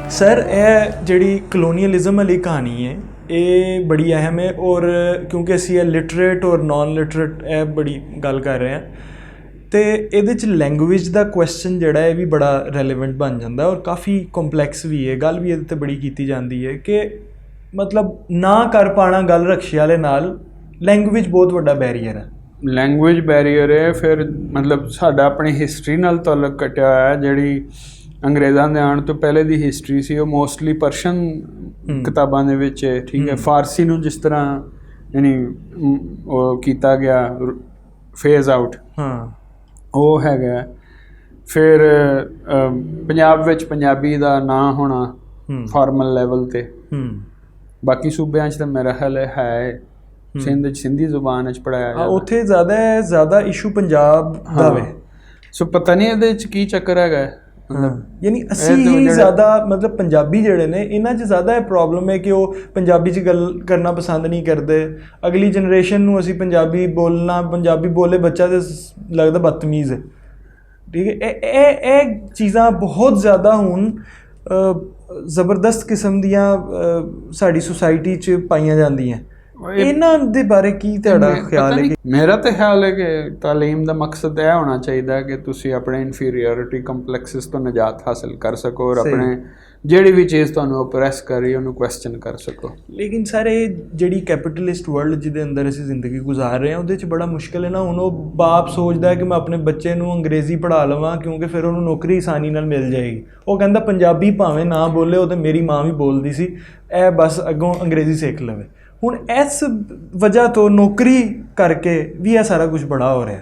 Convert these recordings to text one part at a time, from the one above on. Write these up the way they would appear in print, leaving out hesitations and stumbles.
Sir ਇਹ ਜਿਹੜੀ ਕਲੋਨੀਅਲਿਜ਼ਮ ਵਾਲੀ ਕਹਾਣੀ ਹੈ ਇਹ ਬੜੀ ਅਹਿਮ ਹੈ ਔਰ ਕਿਉਂਕਿ ਅਸੀਂ ਇਹ ਲਿਟਰੇਟ ਔਰ ਨਾਨ ਲਿਟਰੇਟ ਇਹ ਬੜੀ ਗੱਲ ਕਰ ਰਹੇ ਹਾਂ ਅਤੇ ਇਹਦੇ 'ਚ ਲੈਂਗੁਏਜ ਦਾ ਕੁਐਸਚਨ ਜਿਹੜਾ ਇਹ ਵੀ ਬੜਾ ਰੈਲੇਵੈਂਟ ਬਣ ਜਾਂਦਾ ਔਰ ਕਾਫੀ ਕੰਪਲੈਕਸ ਵੀ ਹੈ। ਗੱਲ ਵੀ ਇਹਦੇ 'ਤੇ ਬੜੀ ਕੀਤੀ ਜਾਂਦੀ ਹੈ ਕਿ ਮਤਲਬ ਨਾ ਕਰ ਪਾਉਣਾ ਗੱਲ ਰਕਸ਼ੇ ਵਾਲੇ ਨਾਲ ਲੈਂਗੁਏਜ ਬਹੁਤ ਵੱਡਾ ਬੈਰੀਅਰ ਹੈ। ਲੈਂਗੁਏਜ ਬੈਰੀਅਰ ਹੈ, ਫਿਰ ਮਤਲਬ ਸਾਡਾ ਆਪਣੀ ਹਿਸਟਰੀ ਨਾਲ ਤਾਲੁਕ ਕੱਟਿਆ ਹੋਇਆ। ਜਿਹੜੀ ਅੰਗਰੇਜ਼ਾਂ ਦੇ ਆਉਣ ਤੋਂ ਪਹਿਲੇ ਦੀ ਹਿਸਟਰੀ ਸੀ ਉਹ ਮੋਸਟਲੀ ਪਰਸ਼ੀਅਨ ਕਿਤਾਬਾਂ ਦੇ ਵਿੱਚ ਹੈ, ਠੀਕ ਹੈ। ਫਾਰਸੀ ਨੂੰ ਜਿਸ ਤਰ੍ਹਾਂ ਯਾਨੀ ਉਹ ਕੀਤਾ ਗਿਆ ਫੇਜ਼ ਆਊਟ, ਹਾਂ ਉਹ ਹੈਗਾ। ਫਿਰ ਪੰਜਾਬ ਵਿੱਚ ਪੰਜਾਬੀ ਦਾ ਨਾਂ ਹੋਣਾ ਫਾਰਮਲ ਲੈਵਲ 'ਤੇ, ਬਾਕੀ ਸੂਬਿਆਂ 'ਚ ਤਾਂ ਮੇਰਾ ਖਿਆਲ ਹੈ ਸਿੰਧ 'ਚ ਸਿੰਧੀ ਜ਼ੁਬਾਨ 'ਚ ਪੜ੍ਹਾਇਆ ਜਾਂਦਾ। ਉੱਥੇ ਜ਼ਿਆਦਾ ਇਸ਼ੂ ਪੰਜਾਬ ਦਾ ਵੇ। ਸੋ ਪਤਾ ਨਹੀਂ ਇਹਦੇ 'ਚ ਕੀ ਚੱਕਰ ਹੈਗਾ। ਯਾਨੀ ਅਸੀਂ ਹੀ ਜ਼ਿਆਦਾ ਮਤਲਬ ਪੰਜਾਬੀ ਜਿਹੜੇ ਨੇ ਇਹਨਾਂ 'ਚ ਜ਼ਿਆਦਾ ਇਹ ਪ੍ਰੋਬਲਮ ਹੈ ਕਿ ਉਹ ਪੰਜਾਬੀ 'ਚ ਗੱਲ ਕਰਨਾ ਪਸੰਦ ਨਹੀਂ ਕਰਦੇ। ਅਗਲੀ ਜਨਰੇਸ਼ਨ ਨੂੰ ਅਸੀਂ ਪੰਜਾਬੀ ਬੋਲੇ ਬੱਚਾ ਤਾਂ ਲੱਗਦਾ ਬਦਤਮੀਜ਼ ਹੈ, ਠੀਕ ਹੈ। ਇਹ ਚੀਜ਼ਾਂ ਬਹੁਤ ਜ਼ਿਆਦਾ ਹੁਣ ਜ਼ਬਰਦਸਤ ਕਿਸਮ ਦੀਆਂ ਸਾਡੀ ਸੁਸਾਇਟੀ 'ਚ ਪਾਈਆਂ ਜਾਂਦੀਆਂ। ਇਹਨਾਂ ਦੇ ਬਾਰੇ ਕੀ ਤੁਹਾਡਾ ਖਿਆਲ ਹੈ? ਮੇਰਾ ਤਾਂ ਖਿਆਲ ਹੈ ਕਿ ਤਾਲੀਮ ਦਾ ਮਕਸਦ ਇਹ ਹੋਣਾ ਚਾਹੀਦਾ ਕਿ ਤੁਸੀਂ ਆਪਣੇ ਇਨਫੀਰੀਅਰਿਟੀ ਕੰਪਲੈਕਸਿਸ ਤੋਂ ਨਿਜਾਤ ਹਾਸਿਲ ਕਰ ਸਕੋ ਔਰ ਆਪਣੇ ਜਿਹੜੀ ਵੀ ਚੀਜ਼ ਤੁਹਾਨੂੰ ਓਪਰੈਸ ਕਰ ਰਹੀ ਉਹਨੂੰ ਕੁਐਸਚਨ ਕਰ ਸਕੋ। ਲੇਕਿਨ ਸਰ ਇਹ ਜਿਹੜੀ ਕੈਪੀਟਲਿਸਟ ਵਰਲਡ ਜਿਹਦੇ ਅੰਦਰ ਅਸੀਂ ਜ਼ਿੰਦਗੀ ਗੁਜ਼ਾਰ ਰਹੇ ਹਾਂ ਉਹਦੇ 'ਚ ਬੜਾ ਮੁਸ਼ਕਿਲ ਹੈ ਨਾ। ਹੁਣ ਉਹ ਬਾਪ ਸੋਚਦਾ ਹੈ ਕਿ ਮੈਂ ਆਪਣੇ ਬੱਚੇ ਨੂੰ ਅੰਗਰੇਜ਼ੀ ਪੜ੍ਹਾ ਲਵਾਂ ਕਿਉਂਕਿ ਫਿਰ ਉਹਨੂੰ ਨੌਕਰੀ ਆਸਾਨੀ ਨਾਲ ਮਿਲ ਜਾਏਗੀ। ਉਹ ਕਹਿੰਦਾ ਪੰਜਾਬੀ ਭਾਵੇਂ ਨਾ ਬੋਲੇ, ਉਹ ਤਾਂ ਮੇਰੀ ਮਾਂ ਵੀ ਬੋਲਦੀ ਸੀ, ਇਹ ਬਸ ਅੱਗੋਂ ਅੰਗਰੇਜ਼ੀ ਸਿੱਖ ਲਵੇ। ਹੁਣ ਇਸ ਵਜ੍ਹਾ ਤੋਂ ਨੌਕਰੀ ਕਰਕੇ ਵੀ ਇਹ ਸਾਰਾ ਕੁਝ ਬੜਾ ਹੋ ਰਿਹਾ।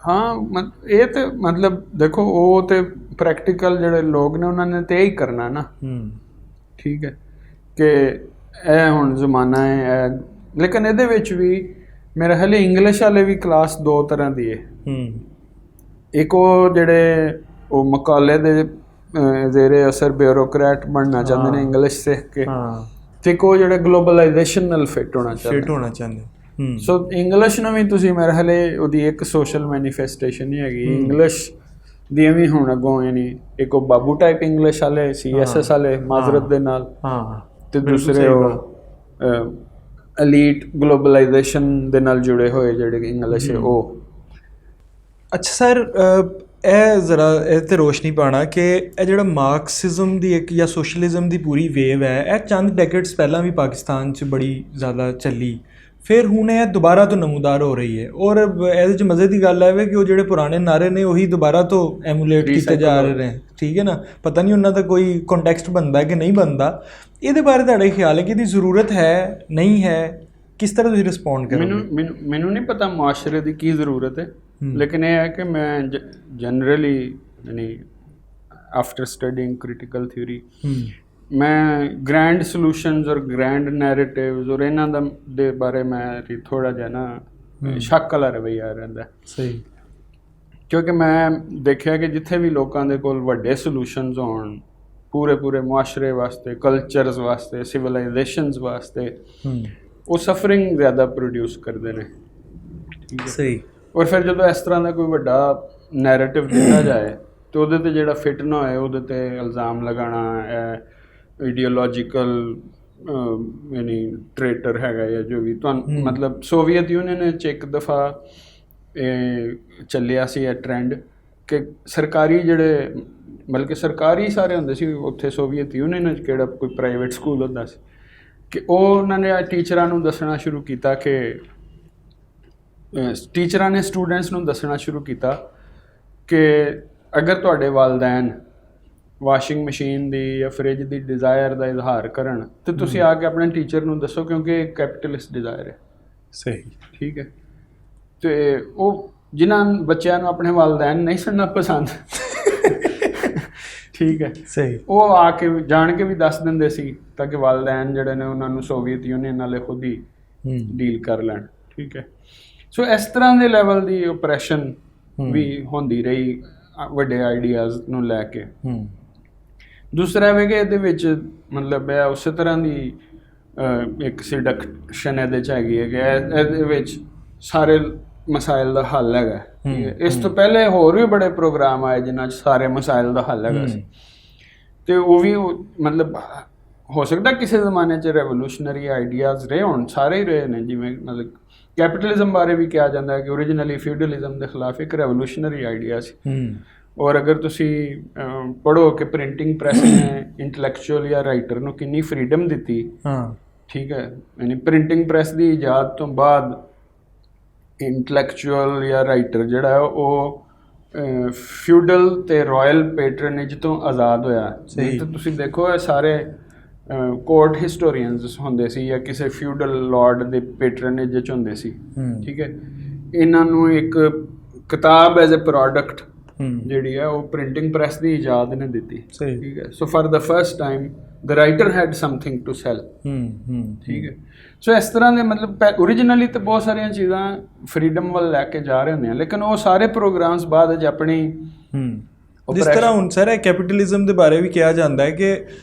ਹਾਂ ਇਹ ਤਾਂ ਮਤਲਬ ਦੇਖੋ ਉਹ ਤਾਂ ਪ੍ਰੈਕਟੀਕਲ ਜਿਹੜੇ ਲੋਕ ਨੇ ਉਹਨਾਂ ਨੇ ਤਾਂ ਇਹੀ ਕਰਨਾ ਨਾ, ਠੀਕ ਹੈ ਕਿ ਇਹ ਹੁਣ ਜ਼ਮਾਨਾ ਹੈ। ਲੇਕਿਨ ਇਹਦੇ ਵਿੱਚ ਵੀ ਮੇਰਾ ਖਿਆਲ ਇੰਗਲਿਸ਼ ਵਾਲੇ ਵੀ ਕਲਾਸ ਦੋ ਤਰ੍ਹਾਂ ਦੀ ਹੈ। ਇੱਕ ਉਹ ਜਿਹੜੇ ਉਹ ਮਕਾਲੇ ਦੇ ਜ਼ੇਰੇ ਅਸਰ ਬਿਊਰੋਕਰੈਟ ਬਣਨਾ ਚਾਹੁੰਦੇ ਨੇ ਇੰਗਲਿਸ਼ ਸਿੱਖ ਕੇ, ਤੇ ਕੋ ਜਿਹੜੇ ਗਲੋਬਲਾਈਜੇਸ਼ਨ ਨਾਲ ਫਿੱਟ ਹੋਣਾ ਚਾਹੁੰਦੇ। ਸੋ ਇੰਗਲਿਸ਼ ਨੂੰ ਵੀ ਤੁਸੀਂ ਮੇਰੇ ਹਾਲੇ ਉਹਦੀ ਇੱਕ ਸੋਸ਼ਲ ਮੈਨੀਫੈਸਟੇਸ਼ਨ ਹੀ ਹੈਗੀ ਇੰਗਲਿਸ਼ ਦੀ ਵੀ ਹੁਣ ਅੱਗੋਂ। ਯਾਨੀ ਇੱਕ ਉਹ ਬਾਬੂ ਟਾਈਪ ਇੰਗਲਿਸ਼ ਵਾਲੇ CSS ਵਾਲੇ ਮਾਜ਼ਰਤ ਦੇ ਨਾਲ, ਤੇ ਦੂਸਰੇ ਉਹ ਐਲੀਟ ਗਲੋਬਲਾਈਜੇਸ਼ਨ ਦੇ ਨਾਲ ਜੁੜੇ ਹੋਏ ਜਿਹੜੇ ਇੰਗਲਿਸ਼ ਹੈ ਉਹ। ਅੱਛਾ ਸਰ, ਇਹ ਜ਼ਰਾ ਇਹ 'ਤੇ ਰੋਸ਼ਨੀ ਪਾਉਣਾ ਕਿ ਇਹ ਜਿਹੜਾ ਮਾਰਕਸਿਜ਼ਮ ਦੀ ਇੱਕ ਜਾਂ ਸੋਸ਼ਲਿਜ਼ਮ ਦੀ ਪੂਰੀ ਵੇਵ ਹੈ ਇਹ ਚੰਦ ਡੈਕੇਡਸ ਪਹਿਲਾਂ ਵੀ ਪਾਕਿਸਤਾਨ 'ਚ ਬੜੀ ਜ਼ਿਆਦਾ ਚੱਲੀ, ਫਿਰ ਹੁਣ ਇਹ ਦੁਬਾਰਾ ਤੋਂ ਨਮੂਦਾਰ ਹੋ ਰਹੀ ਹੈ। ਔਰ ਇਹਦੇ 'ਚ ਮਜ਼ੇ ਦੀ ਗੱਲ ਹੈ ਕਿ ਉਹ ਜਿਹੜੇ ਪੁਰਾਣੇ ਨਾਅਰੇ ਨੇ ਉਹੀ ਦੁਬਾਰਾ ਤੋਂ ਐਮੂਲੇਟ ਕੀਤੇ ਜਾ ਰਹੇ ਨੇ, ਠੀਕ ਹੈ ਨਾ। ਪਤਾ ਨਹੀਂ ਉਹਨਾਂ ਦਾ ਕੋਈ ਕੰਟੈਕਸਟ ਬਣਦਾ ਕਿ ਨਹੀਂ ਬਣਦਾ। ਇਹਦੇ ਬਾਰੇ ਤੁਹਾਡਾ ਖਿਆਲ ਹੈ ਕਿ ਇਹਦੀ ਜ਼ਰੂਰਤ ਹੈ ਨਹੀਂ ਹੈ? ਕਿਸ ਤਰ੍ਹਾਂ ਤੁਸੀਂ ਰਿਸਪੌਂਡ ਕਰੋਗੇ? ਮੈਨੂੰ ਨਹੀਂ ਪਤਾ ਮੁਆਸ਼ਰੇ ਦੀ ਕੀ ਜ਼ਰੂਰਤ ਹੈ, ਲੇਕਿਨ ਇਹ ਹੈ ਕਿ ਮੈਂ ਜਨਰਲੀ ਯਾਨੀ ਆਫਟਰ ਸਟੱਡਿੰਗ ਕ੍ਰਿਟੀਕਲ ਥਿਊਰੀ ਮੈਂ ਗ੍ਰੈਂਡ ਸੋਲੂਸ਼ਨਸ ਔਰ ਗ੍ਰੈਂਡ ਨੈਰੇਟਿਵਸ ਔਰ ਇਹਨਾਂ ਦੇ ਬਾਰੇ ਮੈਂ ਥੋੜ੍ਹਾ ਜਿਹਾ ਨਾ ਸ਼ੱਕ ਵਾਲਾ ਰਵੱਈਆ ਰਹਿੰਦਾ। ਸਹੀ, ਕਿਉਂਕਿ ਮੈਂ ਦੇਖਿਆ ਕਿ ਜਿੱਥੇ ਵੀ ਲੋਕਾਂ ਦੇ ਕੋਲ ਵੱਡੇ ਸੋਲੂਸ਼ਨਸ ਹੋਣ ਪੂਰੇ ਮੁਆਸ਼ਰੇ ਵਾਸਤੇ, ਕਲਚਰਸ ਵਾਸਤੇ, ਸਿਵਲਾਈਜੇਸ਼ਨਸ ਵਾਸਤੇ, ਉਹ ਸਫਰਿੰਗ ਜ਼ਿਆਦਾ ਪ੍ਰੋਡਿਊਸ ਕਰਦੇ ਨੇ, ਠੀਕ ਹੈ। ਸਹੀ। ਔਰ ਫਿਰ ਜਦੋਂ ਇਸ ਤਰ੍ਹਾਂ ਦਾ ਕੋਈ ਵੱਡਾ ਨੈਰੇਟਿਵ ਦਿੱਤਾ ਜਾਏ ਤਾਂ ਉਹਦੇ 'ਤੇ ਜਿਹੜਾ ਫਿੱਟ ਨਾ ਹੋਏ ਉਹਦੇ 'ਤੇ ਇਲਜ਼ਾਮ ਲਗਾਉਣਾ ਆਈਡੀਓਲੋਜੀਕਲ ਯਾਨੀ ਟ੍ਰੇਟਰ ਹੈਗਾ ਜਾਂ ਜੋ ਵੀ ਤੁਹਾਨੂੰ ਮਤਲਬ ਸੋਵੀਅਤ ਯੂਨੀਅਨ 'ਚ ਇੱਕ ਦਫਾ ਚੱਲਿਆ ਸੀ ਇਹ ਟਰੈਂਡ ਕਿ ਸਰਕਾਰੀ ਜਿਹੜੇ ਬਲਕਿ ਸਰਕਾਰੀ ਸਾਰੇ ਹੁੰਦੇ ਸੀ ਉੱਥੇ ਸੋਵੀਅਤ ਯੂਨੀਅਨ 'ਚ, ਕਿਹੜਾ ਕੋਈ ਪ੍ਰਾਈਵੇਟ ਸਕੂਲ ਹੁੰਦਾ ਸੀ, ਕਿ ਉਹਨਾਂ ਨੇ ਟੀਚਰਾਂ ਨੂੰ ਦੱਸਣਾ ਸ਼ੁਰੂ ਕੀਤਾ ਕਿ ਟੀਚਰਾਂ ਨੇ ਸਟੂਡੈਂਟਸ ਨੂੰ ਦੱਸਣਾ ਸ਼ੁਰੂ ਕੀਤਾ ਕਿ ਅਗਰ ਤੁਹਾਡੇ ਵਾਲਿदैन ਵਾਸ਼ਿੰਗ ਮਸ਼ੀਨ ਦੀ ਜਾਂ ਫਰਿੱਜ ਦੀ ਡਿਜ਼ਾਇਰ ਦਾ ਇਜ਼ਹਾਰ ਕਰਨ ਤਾਂ ਤੁਸੀਂ ਆ ਕੇ ਆਪਣੇ ਟੀਚਰ ਨੂੰ ਦੱਸੋ ਕਿਉਂਕਿ ਇਹ ਕੈਪੀਟਲਿਸਟ ਡਿਜ਼ਾਇਰ ਹੈ। ਸਹੀ, ਠੀਕ ਹੈ। ਅਤੇ ਉਹ ਜਿਨ੍ਹਾਂ ਬੱਚਿਆਂ ਨੂੰ ਆਪਣੇ ਵਾਲਿदैन ਨਹੀਂ ਸੁਣਨਾ ਪਸੰਦ, ਠੀਕ ਹੈ, ਸਹੀ, ਉਹ ਆ ਕੇ ਜਾਣ ਕੇ ਵੀ ਦੱਸ ਦਿੰਦੇ ਸੀ ਤਾਂ ਕਿ ਵਾਲਿदैन ਜਿਹੜੇ ਨੇ ਉਹਨਾਂ ਨੂੰ ਸੋਵੀਅਤ ਯੂਨੀਅਨ ਵਾਲੇ ਖੁਦ ਹੀ ਡੀਲ ਕਰ ਲੈਣ, ਠੀਕ ਹੈ। ਸੋ ਇਸ ਤਰ੍ਹਾਂ ਦੇ ਲੈਵਲ ਦੀ ਓਪਰੇਸ਼ਨ ਵੀ ਹੁੰਦੀ ਰਹੀ ਵੱਡੇ ਆਈਡੀਆਜ਼ ਨੂੰ ਲੈ ਕੇ। ਦੂਸਰਾ ਵੇ ਕਿ ਇਹਦੇ ਵਿੱਚ ਮਤਲਬ ਹੈ ਉਸੇ ਤਰ੍ਹਾਂ ਦੀ ਇੱਕ ਸਿਡਕਸ਼ਨ ਇਹਦੇ 'ਚ ਹੈਗੀ ਹੈ ਕਿ ਇਹਦੇ ਵਿੱਚ ਸਾਰੇ ਮਸਾਇਲ ਦਾ ਹੱਲ ਹੈਗਾ। ਇਸ ਤੋਂ ਪਹਿਲੇ ਹੋਰ ਵੀ ਬੜੇ ਪ੍ਰੋਗਰਾਮ ਆਏ ਜਿਨ੍ਹਾਂ 'ਚ ਸਾਰੇ ਮਸਾਇਲ ਦਾ ਹੱਲ ਹੈਗਾ ਸੀ। ਤੇ ਉਹ ਵੀ ਮਤਲਬ ਹੋ ਸਕਦਾ ਕਿਸੇ ਜ਼ਮਾਨੇ 'ਚ ਰੈਵੋਲੂਸ਼ਨਰੀ ਆਈਡੀਆਜ਼ ਰਹੇ ਹੋਣ, ਸਾਰੇ ਹੀ ਰਹੇ ਨੇ। ਜਿਵੇਂ ਮਤਲਬ ਕੈਪੀਟਲਿਜ਼ਮ ਬਾਰੇ ਵੀ ਕਿਹਾ ਜਾਂਦਾ ਹੈ ਕਿ ਓਰੀਜਨਲੀ ਫਿਊਡਲਿਜ਼ਮ ਦੇ ਖਿਲਾਫ ਇੱਕ ਰੈਵੋਲੂਸ਼ਨਰੀ ਆਈਡੀਆ ਸੀ। ਔਰ ਅਗਰ ਤੁਸੀਂ ਪੜ੍ਹੋ ਕਿ ਪ੍ਰਿੰਟਿੰਗ ਪ੍ਰੈਸ ਨੇ ਇੰਟੈਲੈਕਚੁਅਲ ਜਾਂ ਰਾਈਟਰ ਨੂੰ ਕਿੰਨੀ ਫਰੀडम ਦਿੱਤੀ, ਠੀਕ ਹੈ, ਯਾਨੀ ਪ੍ਰਿੰਟਿੰਗ ਪ੍ਰੈਸ ਦੀ ਇਜਾਦ ਤੋਂ ਬਾਅਦ ਇੰਟੈਲੈਕਚੁਅਲ ਜਾਂ ਰਾਈਟਰ ਜਿਹੜਾ ਹੈ ਉਹ ਫਿਊਡਲ ਤੇ ਰਾਇਲ ਪੈਟਰਨੇਜ ਤੋਂ ਆਜ਼ਾਦ ਹੋਇਆ। ਨਹੀਂ ਤਾਂ ਤੁਸੀਂ ਦੇਖੋ ਇਹ ਸਾਰੇ ਕੋਰਟ ਹਿਸਟੋਰੀਅਨਸ ਹੁੰਦੇ ਸੀ ਜਾਂ ਕਿਸੇ ਫਿਊਡਲ ਲਾਰਡ ਦੇ ਪੈਟਰਨੇਜ 'ਚ ਹੁੰਦੇ ਸੀ, ਠੀਕ ਹੈ। ਇਹਨਾਂ ਨੂੰ ਇੱਕ ਕਿਤਾਬ ਐਜ਼ ਅ ਪ੍ਰੋਡਕਟ ਜਿਹੜੀ ਹੈ ਉਹ ਪ੍ਰਿੰਟਿੰਗ ਪ੍ਰੈਸ ਦੀ ਇਜਾਦ ਨੇ ਦਿੱਤੀ, ਠੀਕ ਹੈ। So for the first time the writer had something to sell, ਠੀਕ ਹੈ। ਸੋ ਇਸ ਤਰ੍ਹਾਂ ਦੇ ਮਤਲਬ ਓਰੀਜਨਲੀ ਤਾਂ ਬਹੁਤ ਸਾਰੀਆਂ ਚੀਜ਼ਾਂ ਫਰੀडम ਵੱਲ ਲੈ ਕੇ ਜਾ ਰਹੇ ਹੁੰਦੇ ਆ, ਲੇਕਿਨ ਉਹ ਸਾਰੇ ਪ੍ਰੋਗਰਾਮਸ ਬਾਅਦ ਵਿੱਚ ਆਪਣੀ ਜਿਸ ਤਰ੍ਹਾਂ ਹੁਣ ਸਰ ਇਹ ਕੈਪੀਟਲਿਜ਼ਮ ਦੇ ਬਾਰੇ ਵੀ ਕਿਹਾ ਜਾਂਦਾ ਹੈ ਕਿ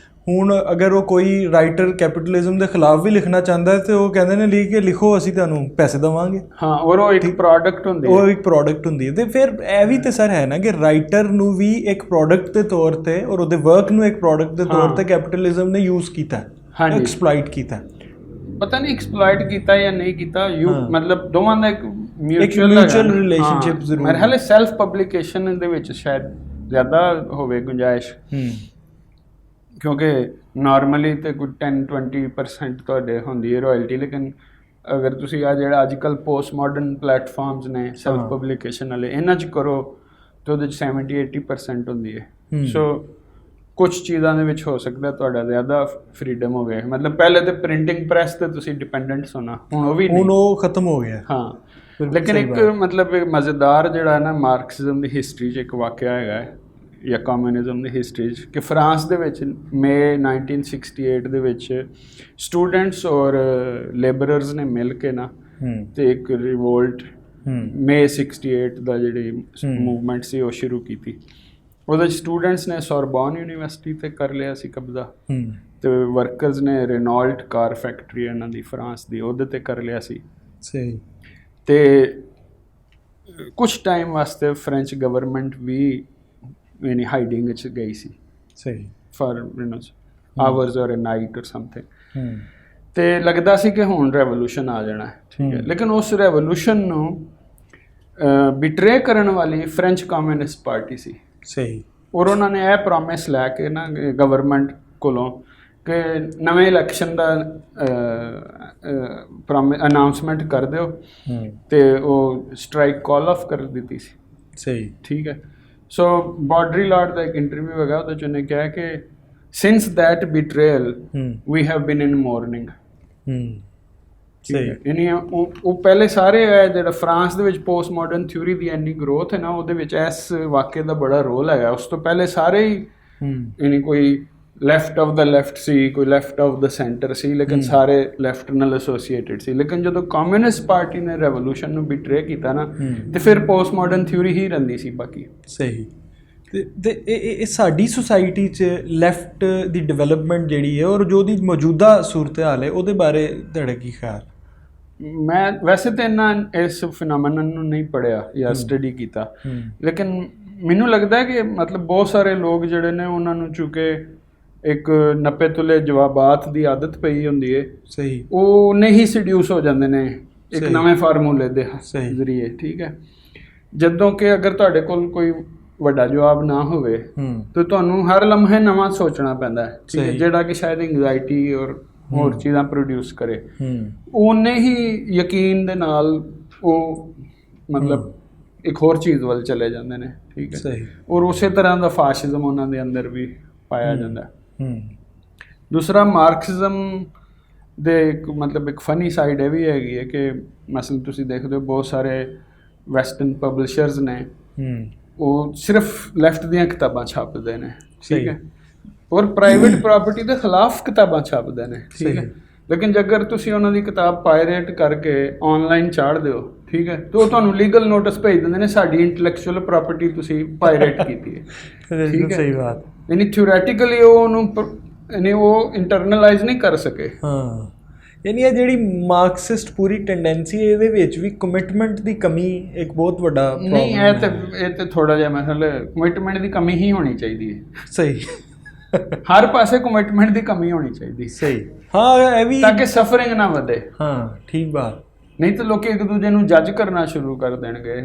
ਹੁਣ ਅਗਰ ਉਹ ਕੋਈ ਰਾਈਟਰ ਕੈਪੀਟਲਿਜ਼ਮ ਦੇ ਖਿਲਾਫ ਵੀ ਲਿਖਣਾ ਚਾਹੁੰਦਾ ਹੈ ਤੇ ਉਹ ਕਹਿੰਦੇ ਨੇ ਲਿਖੋ ਅਸੀਂ ਤੁਹਾਨੂੰ ਪੈਸੇ ਦੇਵਾਂਗੇ। ਹਾਂ, ਔਰ ਉਹ ਇੱਕ ਪ੍ਰੋਡਕਟ ਹੁੰਦੀ ਹੈ, ਉਹ ਇੱਕ ਪ੍ਰੋਡਕਟ ਹੁੰਦੀ ਹੈ। ਤੇ ਫਿਰ ਇਹ ਵੀ ਤੇ ਸਰ ਹੈ ਨਾ ਕਿ ਰਾਈਟਰ ਨੂੰ ਵੀ ਇੱਕ ਪ੍ਰੋਡਕਟ ਦੇ ਤੌਰ ਤੇ ਔਰ ਉਹਦੇ ਵਰਕ ਨੂੰ ਇੱਕ ਪ੍ਰੋਡਕਟ ਦੇ ਤੌਰ ਤੇ ਕੈਪੀਟਲਿਜ਼ਮ ਨੇ ਯੂਜ਼ ਕੀਤਾ, ਐਕਸਪਲੋਇਟ ਕੀਤਾ। ਪਤਾ ਨਹੀਂ ਐਕਸਪਲੋਇਟ ਕੀਤਾ ਜਾਂ ਨਹੀਂ ਕੀਤਾ, ਮਤਲਬ ਦੋਵਾਂ ਦਾ ਇੱਕ ਮਿਊਚੁਅਲ ਰਿਲੇਸ਼ਨਸ਼ਿਪ ਜ਼ਰੂਰ। ਮੇਰੇ ਖਿਆਲ ਸੈਲਫ ਪਬਲਿਕੇਸ਼ਨ ਦੇ ਵਿੱਚ ਸ਼ਾਇਦ ਜ਼ਿਆਦਾ ਹੋਵੇ ਗੁੰਜਾਇਸ਼, ਕਿਉਂਕਿ ਨਾਰਮਲੀ ਤੇ ਕੋਈ 10-20% ਤੁਹਾਡੇ ਹੁੰਦੀ ਹੈ ਰਾਇਲਟੀ, ਲੇਕਿਨ ਅਗਰ ਤੁਸੀਂ ਆ ਜਿਹੜਾ ਅੱਜ ਕੱਲ੍ਹ ਪੋਸਟ ਮਾਡਰਨ ਪਲੇਟਫਾਰਮਸ ਨੇ ਸੈਲਫ ਪਬਲਿਕੇਸ਼ਨ ਵਾਲੇ, ਇਹਨਾਂ 'ਚ ਕਰੋ ਤਾਂ ਉਹਦੇ 'ਚ 70-80% ਹੁੰਦੀ ਹੈ। ਸੋ ਕੁਛ ਚੀਜ਼ਾਂ ਦੇ ਵਿੱਚ ਹੋ ਸਕਦਾ ਤੁਹਾਡਾ ਜ਼ਿਆਦਾ ਫਰੀडम ਹੋਵੇ। ਮਤਲਬ ਪਹਿਲੇ ਤੇ ਪ੍ਰਿੰਟਿੰਗ ਪ੍ਰੈਸ ਤੇ ਤੁਸੀਂ ਡਿਪੈਂਡੈਂਟ ਹੋਣਾ, ਹੁਣ ਉਹ ਵੀ ਨਹੀਂ, ਹੁਣ ਉਹ ਖਤਮ ਹੋ ਗਿਆ। ਹਾਂ, ਲੇਕਿਨ ਇੱਕ ਮਤਲਬ ਮਜ਼ੇਦਾਰ ਜਿਹੜਾ ਨਾ ਮਾਰਕਸਿਜ਼ਮ ਦੀ ਹਿਸਟਰੀ 'ਚ ਇੱਕ ਵਾਕਿਆ ਹੈਗਾ ਹੈ ਜਾਂ ਕਮਿਊਨਿਜ਼ਮ ਦੀ ਹਿਸਟਰੀ 'ਚ, ਕਿ ਫਰਾਂਸ ਦੇ ਵਿੱਚ ਮਈ 1968 ਦੇ ਵਿੱਚ ਸਟੂਡੈਂਟਸ ਔਰ ਲੇਬਰਰਸ ਨੇ ਮਿਲ ਕੇ ਨਾ ਤੇ ਇੱਕ ਰਿਵੋਲਟ ਮਈ 68 ਦਾ ਜਿਹੜੀ ਮੂਵਮੈਂਟ ਸੀ ਉਹ ਸ਼ੁਰੂ ਕੀਤੀ। ਉਹਦੇ 'ਚ ਸਟੂਡੈਂਟਸ ਨੇ ਸੋਰਬੋਨ ਯੂਨੀਵਰਸਿਟੀ 'ਤੇ ਕਰ ਲਿਆ ਸੀ ਕਬਜ਼ਾ, ਤੇ ਵਰਕਰਸ ਨੇ ਰੇਨੋਲਟ ਕਾਰ ਫੈਕਟਰੀ ਇਹਨਾਂ ਦੀ ਫਰਾਂਸ ਦੀ ਉਹਦੇ 'ਤੇ ਕਰ ਲਿਆ ਸੀ। ਸਹੀ। ਤੇ ਕੁਛ ਟਾਈਮ ਵਾਸਤੇ ਫ੍ਰੈਂਚ ਗਵਰਨਮੈਂਟ ਵੀ ਯਾਨੀ ਹਾਈਡਿੰਗ 'ਚ ਗਈ ਸੀ। ਸਹੀ। ਫਾਰ ਆਵਰਸ ਔਰ ਅ ਨਾਈਟ ਔਰ ਸਮਥਿੰਗ। ਤੇ ਲੱਗਦਾ ਸੀ ਕਿ ਹੁਣ ਰੈਵੋਲੂਸ਼ਨ ਆ ਜਾਣਾ, ਠੀਕ ਹੈ। ਲੇਕਿਨ ਉਸ ਰੈਵੋਲੂਸ਼ਨ ਨੂੰ ਬਿਟਰੇ ਕਰਨ ਵਾਲੀ ਫ੍ਰੈਂਚ ਕਮਿਊਨਿਸਟ ਪਾਰਟੀ ਸੀ। ਸਹੀ। ਔਰ ਉਹਨਾਂ ਨੇ ਇਹ ਪ੍ਰੋਮਿਸ ਲੈ ਕੇ ਨਾ ਗਵਰਨਮੈਂਟ ਕੋਲੋਂ ਕਿ ਨਵੇਂ ਇਲੈਕਸ਼ਨ ਦਾ ਅਨਾਊਂਸਮੈਂਟ ਕਰ ਦਿਓ, ਤੇ ਉਹ ਸਟ੍ਰਾਈਕ ਕਾਲ ਆਫ ਕਰ ਦਿੱਤੀ ਸੀ। ਸਹੀ, ਠੀਕ ਹੈ। ਸੋ ਬਾਡਰੀਲਾਰਡ ਦਾ ਇੱਕ ਇੰਟਰਵਿਊ ਹੈਗਾ, ਉਹਦੇ 'ਚ ਉਹਨੇ ਕਿਹਾ ਕਿ since that betrayal we have been in mourning. ਸਹੀ। ਯਾਨੀ ਉਹ ਪਹਿਲੇ ਸਾਰੇ ਜਿਹੜਾ ਫਰਾਂਸ ਦੇ ਵਿੱਚ ਪੋਸਟ ਮਾਡਰਨ ਥਿਊਰੀ ਦੀ ਇੰਨੀ ਗਰੋਥ ਹੈ ਨਾ, ਉਹਦੇ ਵਿੱਚ ਇਸ ਵਾਕਿਆ ਦਾ ਬੜਾ ਰੋਲ ਹੈਗਾ। ਉਸ ਤੋਂ ਪਹਿਲੇ ਸਾਰੇ ਹੀ ਯਾਨੀ ਕੋਈ ਲੈਫਟ ਆਫ ਦਾ ਲੈਫਟ ਸੀ, ਕੋਈ ਲੈਫਟ ਆਫ ਦਾ ਸੈਂਟਰ ਸੀ, ਲੇਕਿਨ ਸਾਰੇ ਲੈਫਟ ਨਾਲ ਐਸੋਸੀਏਟਿਡ ਸੀ। ਲੇਕਿਨ ਜਦੋਂ ਕਮਿਊਨਿਸਟ ਪਾਰਟੀ ਨੇ ਰੈਵੋਲੂਸ਼ਨ ਨੂੰ ਬਿਟਰੇ ਕੀਤਾ ਨਾ, ਤੇ ਫਿਰ ਪੋਸਟ ਮਾਡਰਨ ਥਿਊਰੀ ਹੀ ਰਹਿੰਦੀ ਸੀ ਬਾਕੀ। ਸਹੀ। ਤੇ ਇਹ ਸਾਡੀ ਸੁਸਾਇਟੀ 'ਚ ਲੈਫਟ ਦੀ ਡਿਵੈਲਪਮੈਂਟ ਜਿਹੜੀ ਹੈ ਔਰ ਜੋ ਦੀ ਮੌਜੂਦਾ ਸੂਰਤ ਹਾਲ ਹੈ ਉਹਦੇ ਬਾਰੇ ਤੁਹਾਡਾ ਕੀ ਖਿਆਲ? ਮੈਂ ਵੈਸੇ ਤਾਂ ਇੰਨਾ ਇਸ ਫਿਨੋਮੇਨਨ ਨੂੰ ਨਹੀਂ ਪੜ੍ਹਿਆ ਜਾਂ ਸਟੱਡੀ ਕੀਤਾ, ਲੇਕਿਨ ਮੈਨੂੰ ਲੱਗਦਾ ਕਿ ਮਤਲਬ ਬਹੁਤ ਸਾਰੇ ਲੋਕ ਜਿਹੜੇ ਨੇ ਉਹਨਾਂ ਨੂੰ ਚੁੱਕੇ ਇੱਕ 90 ਤੁਲੇ ਜਵਾਬਾਤ ਦੀ ਆਦਤ ਪਈ ਹੁੰਦੀ ਹੈ। ਸਹੀ। ਉਹ ਨਹੀਂ ਸਡਿਊਸ ਹੋ ਜਾਂਦੇ ਨੇ ਇੱਕ ਨਵੇਂ ਫਾਰਮੂਲੇ ਦੇ ਜ਼ਰੀਏ, ਠੀਕ ਹੈ। ਜਦੋਂ ਕਿ ਅਗਰ ਤੁਹਾਡੇ ਕੋਲ ਕੋਈ ਵੱਡਾ ਜਵਾਬ ਨਾ ਹੋਵੇ ਤਾਂ ਤੁਹਾਨੂੰ ਹਰ ਲਮਹੇ ਨਵਾਂ ਸੋਚਣਾ ਪੈਂਦਾ ਹੈ, ਠੀਕ ਹੈ, ਜਿਹੜਾ ਕਿ ਸ਼ਾਇਦ ਐਂਗਜ਼ਾਇਟੀ ਔਰ ਹੋਰ ਚੀਜ਼ਾਂ ਪ੍ਰੋਡਿਊਸ ਕਰੇ। ਉਹਨੇ ਹੀ ਯਕੀਨ ਦੇ ਨਾਲ ਉਹ ਮਤਲਬ ਇੱਕ ਹੋਰ ਚੀਜ਼ ਵੱਲ ਚਲੇ ਜਾਂਦੇ ਨੇ, ਠੀਕ ਹੈ। ਸਹੀ। ਔਰ ਉਸੇ ਤਰ੍ਹਾਂ ਦਾ ਫਾਸ਼ਿਜ਼ਮ ਉਹਨਾਂ ਦੇ ਅੰਦਰ ਵੀ ਪਾਇਆ ਜਾਂਦਾ। ਦੂਸਰਾ ਮਾਰਕਸਿਜ਼ਮ ਦੇ ਇੱਕ ਮਤਲਬ ਇੱਕ ਫਨੀ ਸਾਈਡ ਇਹ ਵੀ ਹੈਗੀ ਹੈ ਕਿ ਮਸਲਨ ਤੁਸੀਂ ਦੇਖਦੇ ਹੋ ਬਹੁਤ ਸਾਰੇ ਵੈਸਟਰਨ ਪਬਲਿਸ਼ਰਸ ਨੇ, ਉਹ ਸਿਰਫ ਲੈਫਟ ਦੀਆਂ ਕਿਤਾਬਾਂ ਛਾਪਦੇ ਨੇ, ਠੀਕ ਹੈ, ਔਰ ਪ੍ਰਾਈਵੇਟ ਪ੍ਰਾਪਰਟੀ ਦੇ ਖਿਲਾਫ ਕਿਤਾਬਾਂ ਛਾਪਦੇ ਨੇ, ਠੀਕ ਹੈ। ਲੇਕਿਨ ਜੇਕਰ ਤੁਸੀਂ ਉਹਨਾਂ ਦੀ ਕਿਤਾਬ ਪਾਇਰੇਟ ਕਰਕੇ ਆਨਲਾਈਨ ਚਾੜ ਦਿਓ, ਠੀਕ ਹੈ, ਤਾਂ ਉਹ ਤੁਹਾਨੂੰ ਲੀਗਲ ਨੋਟਿਸ ਭੇਜ ਦਿੰਦੇ ਨੇ ਸਾਡੀ ਇੰਟੈਲੈਕਚੁਅਲ ਪ੍ਰਾਪਰਟੀ ਤੁਸੀਂ ਪਾਇਰੇਟ ਕੀਤੀ ਹੈ, ਠੀਕ ਹੈ। ਸਹੀ ਬਾਤ। ਯਾਨੀ ਥਿਓਰੈਟੀਕਲੀ ਉਹਨੂੰ ਯਾਨੀ ਉਹ ਇੰਟਰਨਲਾਈਜ਼ ਨਹੀਂ ਕਰ ਸਕੇ। ਹਾਂ, ਯਾਨੀ ਇਹ ਜਿਹੜੀ ਮਾਰਕਸਿਸਟ ਪੂਰੀ ਟੈਂਡੈਂਸੀ ਹੈ ਇਹਦੇ ਵਿੱਚ ਵੀ ਕਮਿਟਮੈਂਟ ਦੀ ਕਮੀ ਇੱਕ ਬਹੁਤ ਵੱਡਾ ਨਹੀਂ, ਇਹ ਤੇ ਥੋੜਾ ਜਿਹਾ ਮਸਲਾ ਕਮਿਟਮੈਂਟ ਦੀ ਕਮੀ ਹੀ ਹੋਣੀ ਚਾਹੀਦੀ ਹੈ। ਸਹੀ। ਹਰ ਪਾਸੇ ਕਮਿਟਮੈਂਟ ਦੀ ਕਮੀ ਹੋਣੀ ਚਾਹੀਦੀ, ਸਹੀ, ਹਾਂ ਇਹ ਵੀ, ਤਾਂ ਕਿ ਸਫਰਿੰਗ ਨਾ ਵਧੇ। ਹਾਂ ਠੀਕ ਬਾਤ। ਨਹੀਂ ਤਾਂ ਲੋਕੀ ਇੱਕ ਦੂਜੇ ਨੂੰ ਜੱਜ ਕਰਨਾ ਸ਼ੁਰੂ ਕਰ ਦੇਣਗੇ।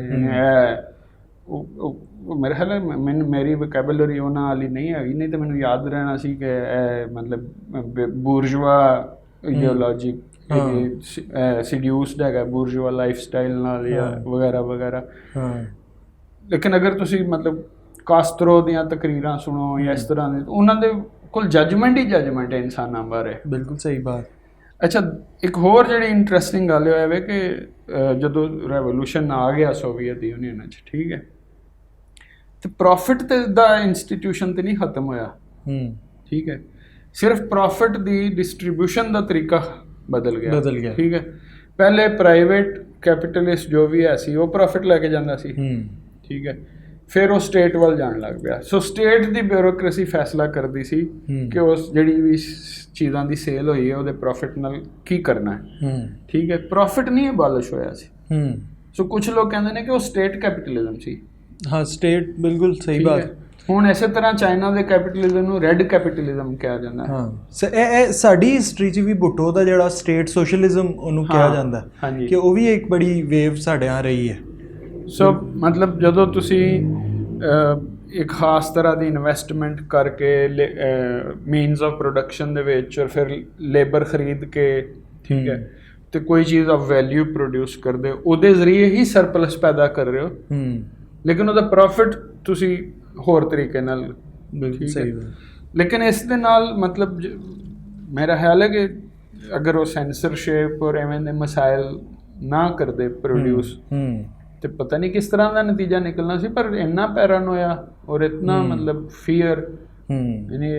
ਮੇਰੇ ਖਿਆਲ ਮੈਨੂੰ ਮੇਰੀ ਵੋਕੈਬੂਲਰੀ ਉਹਨਾਂ ਵਾਲੀ ਨਹੀਂ ਹੈਗੀ, ਨਹੀਂ ਤਾਂ ਮੈਨੂੰ ਯਾਦ ਰਹਿਣਾ ਸੀ ਕਿ ਇਹ ਮਤਲਬ ਬੂਰਜਵਾ ਆਈਡੀਓਲੋਜੀ ਸੀਡਿਊਸਡ ਹੈਗਾ ਬੂਰਜਵਾ ਲਾਈਫ ਸਟਾਈਲ ਨਾਲ ਜਾਂ ਵਗੈਰਾ ਵਗੈਰਾ। ਲੇਕਿਨ ਅਗਰ ਤੁਸੀਂ ਮਤਲਬ ਕਾਸਤਰੋ ਦੀਆਂ ਤਕਰੀਰਾਂ ਸੁਣੋ ਜਾਂ ਇਸ ਤਰ੍ਹਾਂ ਦੇ, ਉਹਨਾਂ ਦੇ ਕੋਲ ਜੱਜਮੈਂਟ ਹੀ ਜੱਜਮੈਂਟ ਹੈ ਇਨਸਾਨਾਂ ਬਾਰੇ। ਬਿਲਕੁਲ ਸਹੀ ਬਾਤ। ਅੱਛਾ, ਇੱਕ ਹੋਰ ਜਿਹੜੀ ਇੰਟਰਸਟਿੰਗ ਗੱਲ ਹੋਇਆ ਵੇ ਕਿ ਜਦੋਂ ਰੈਵੋਲੂਸ਼ਨ ਆ ਗਿਆ ਸੋਵੀਅਤ ਯੂਨੀਅਨ 'ਚ, ਠੀਕ ਹੈ, ਤੇ ਪ੍ਰੋਫਿਟ ਤੇ ਦਾ ਇੰਸਟੀਟਿਊਸ਼ਨ ਤੇ ਨਹੀਂ ਖਤਮ ਹੋਇਆ, ਠੀਕ ਹੈ, ਸਿਰਫ ਪ੍ਰੋਫਿਟ ਦੀ ਡਿਸਟ੍ਰੀਬਿਊਸ਼ਨ ਦਾ ਤਰੀਕਾ ਬਦਲ ਗਿਆ, ਠੀਕ ਹੈ। ਪਹਿਲੇ ਪ੍ਰਾਈਵੇਟ ਕੈਪੀਟਲਿਸਟ ਜੋ ਵੀ ਹੈ ਸੀ ਉਹ ਪ੍ਰੋਫਿਟ ਲੈ ਕੇ ਜਾਂਦਾ ਸੀ, ਠੀਕ ਹੈ, ਫਿਰ ਉਹ ਸਟੇਟ ਵੱਲ ਜਾਣ ਲੱਗ ਪਿਆ। ਸੋ ਸਟੇਟ ਦੀ ਬਿਊਰੋਕ੍ਰੇਸੀ ਫੈਸਲਾ ਕਰਦੀ ਸੀ ਕਿ ਉਸ ਜਿਹੜੀ ਵੀ ਚੀਜ਼ਾਂ ਦੀ ਸੇਲ ਹੋਈ ਹੈ ਉਹਦੇ ਪ੍ਰੋਫਿਟ ਨਾਲ ਕੀ ਕਰਨਾ ਹੈ, ਠੀਕ ਹੈ। ਪ੍ਰੋਫਿਟ ਨਹੀਂ ਅਬਾਲਿਸ਼ ਹੋਇਆ ਸੀ। ਸੋ ਕੁਝ ਲੋਕ ਕਹਿੰਦੇ ਨੇ ਕਿ ਉਹ ਸਟੇਟ ਕੈਪੀਟਲਿਜ਼ਮ ਸੀ। ਹਾਂ, ਸਟੇਟ, ਬਿਲਕੁਲ ਸਹੀ ਬਾਤ। ਹੁਣ ਇਸੇ ਤਰ੍ਹਾਂ ਚਾਈਨਾ ਦੇ ਕੈਪੀਟਲਿਜ਼ਮ ਨੂੰ ਰੈੱਡ ਕੈਪੀਟਲਿਜ਼ਮ ਕਿਹਾ ਜਾਂਦਾ ਹੈ। ਹਾਂ, ਇਹ ਸਾਡੀ ਹਿਸਟਰੀ 'ਚ ਵੀ ਬੁੱਟੋ ਦਾ ਜਿਹੜਾ ਸਟੇਟ ਸੋਸ਼ਲਿਜ਼ਮ ਉਹਨੂੰ ਕਿਹਾ ਜਾਂਦਾ ਕਿ ਉਹ ਵੀ ਇੱਕ ਬੜੀ ਵੇਵ ਸਾਡੇ ਆ ਰਹੀ ਹੈ। ਸੋ ਮਤਲਬ ਜਦੋਂ ਤੁਸੀਂ ਇੱਕ ਖਾਸ ਤਰ੍ਹਾਂ ਦੀ ਇਨਵੈਸਟਮੈਂਟ ਕਰਕੇ ਮੀਨਸ ਆਫ ਪ੍ਰੋਡਕਸ਼ਨ ਦੇ ਵਿੱਚ ਔਰ ਫਿਰ ਲੇਬਰ ਖਰੀਦ ਕੇ, ਠੀਕ ਹੈ, ਤੇ ਕੋਈ ਚੀਜ਼ ਆਫ ਵੈਲਿਊ ਪ੍ਰੋਡਿਊਸ ਕਰਦੇ ਹੋ, ਉਹਦੇ ਜ਼ਰੀਏ ਹੀ ਸਰਪਲਸ ਪੈਦਾ ਕਰ ਰਹੇ ਹੋ, ਲੇਕਿਨ ਉਹਦਾ ਪ੍ਰੋਫਿਟ ਤੁਸੀਂ ਹੋਰ ਤਰੀਕੇ ਨਾਲ। ਬਿਲਕੁਲ ਸਹੀ। ਲੇਕਿਨ ਇਸ ਦੇ ਨਾਲ ਮਤਲਬ ਮੇਰਾ ਖਿਆਲ ਹੈ ਕਿ ਅਗਰ ਉਹ ਸੈਂਸਰਸ਼ਿਪ ਔਰ ਐਵੇਂ ਦੇ ਮਸਾਇਲ ਨਾ ਕਰਦੇ ਪ੍ਰੋਡਿਊਸ, ਤੇ ਪਤਾ ਨਹੀਂ ਕਿਸ ਤਰ੍ਹਾਂ ਦਾ ਨਤੀਜਾ ਨਿਕਲਣਾ ਸੀ। ਪਰ ਇੰਨਾ ਪੈਰਾਨੋਇਆ ਔਰ ਇਤਨਾ ਮਤਲਬ ਫੀਅਰ, ਯਾਨੀ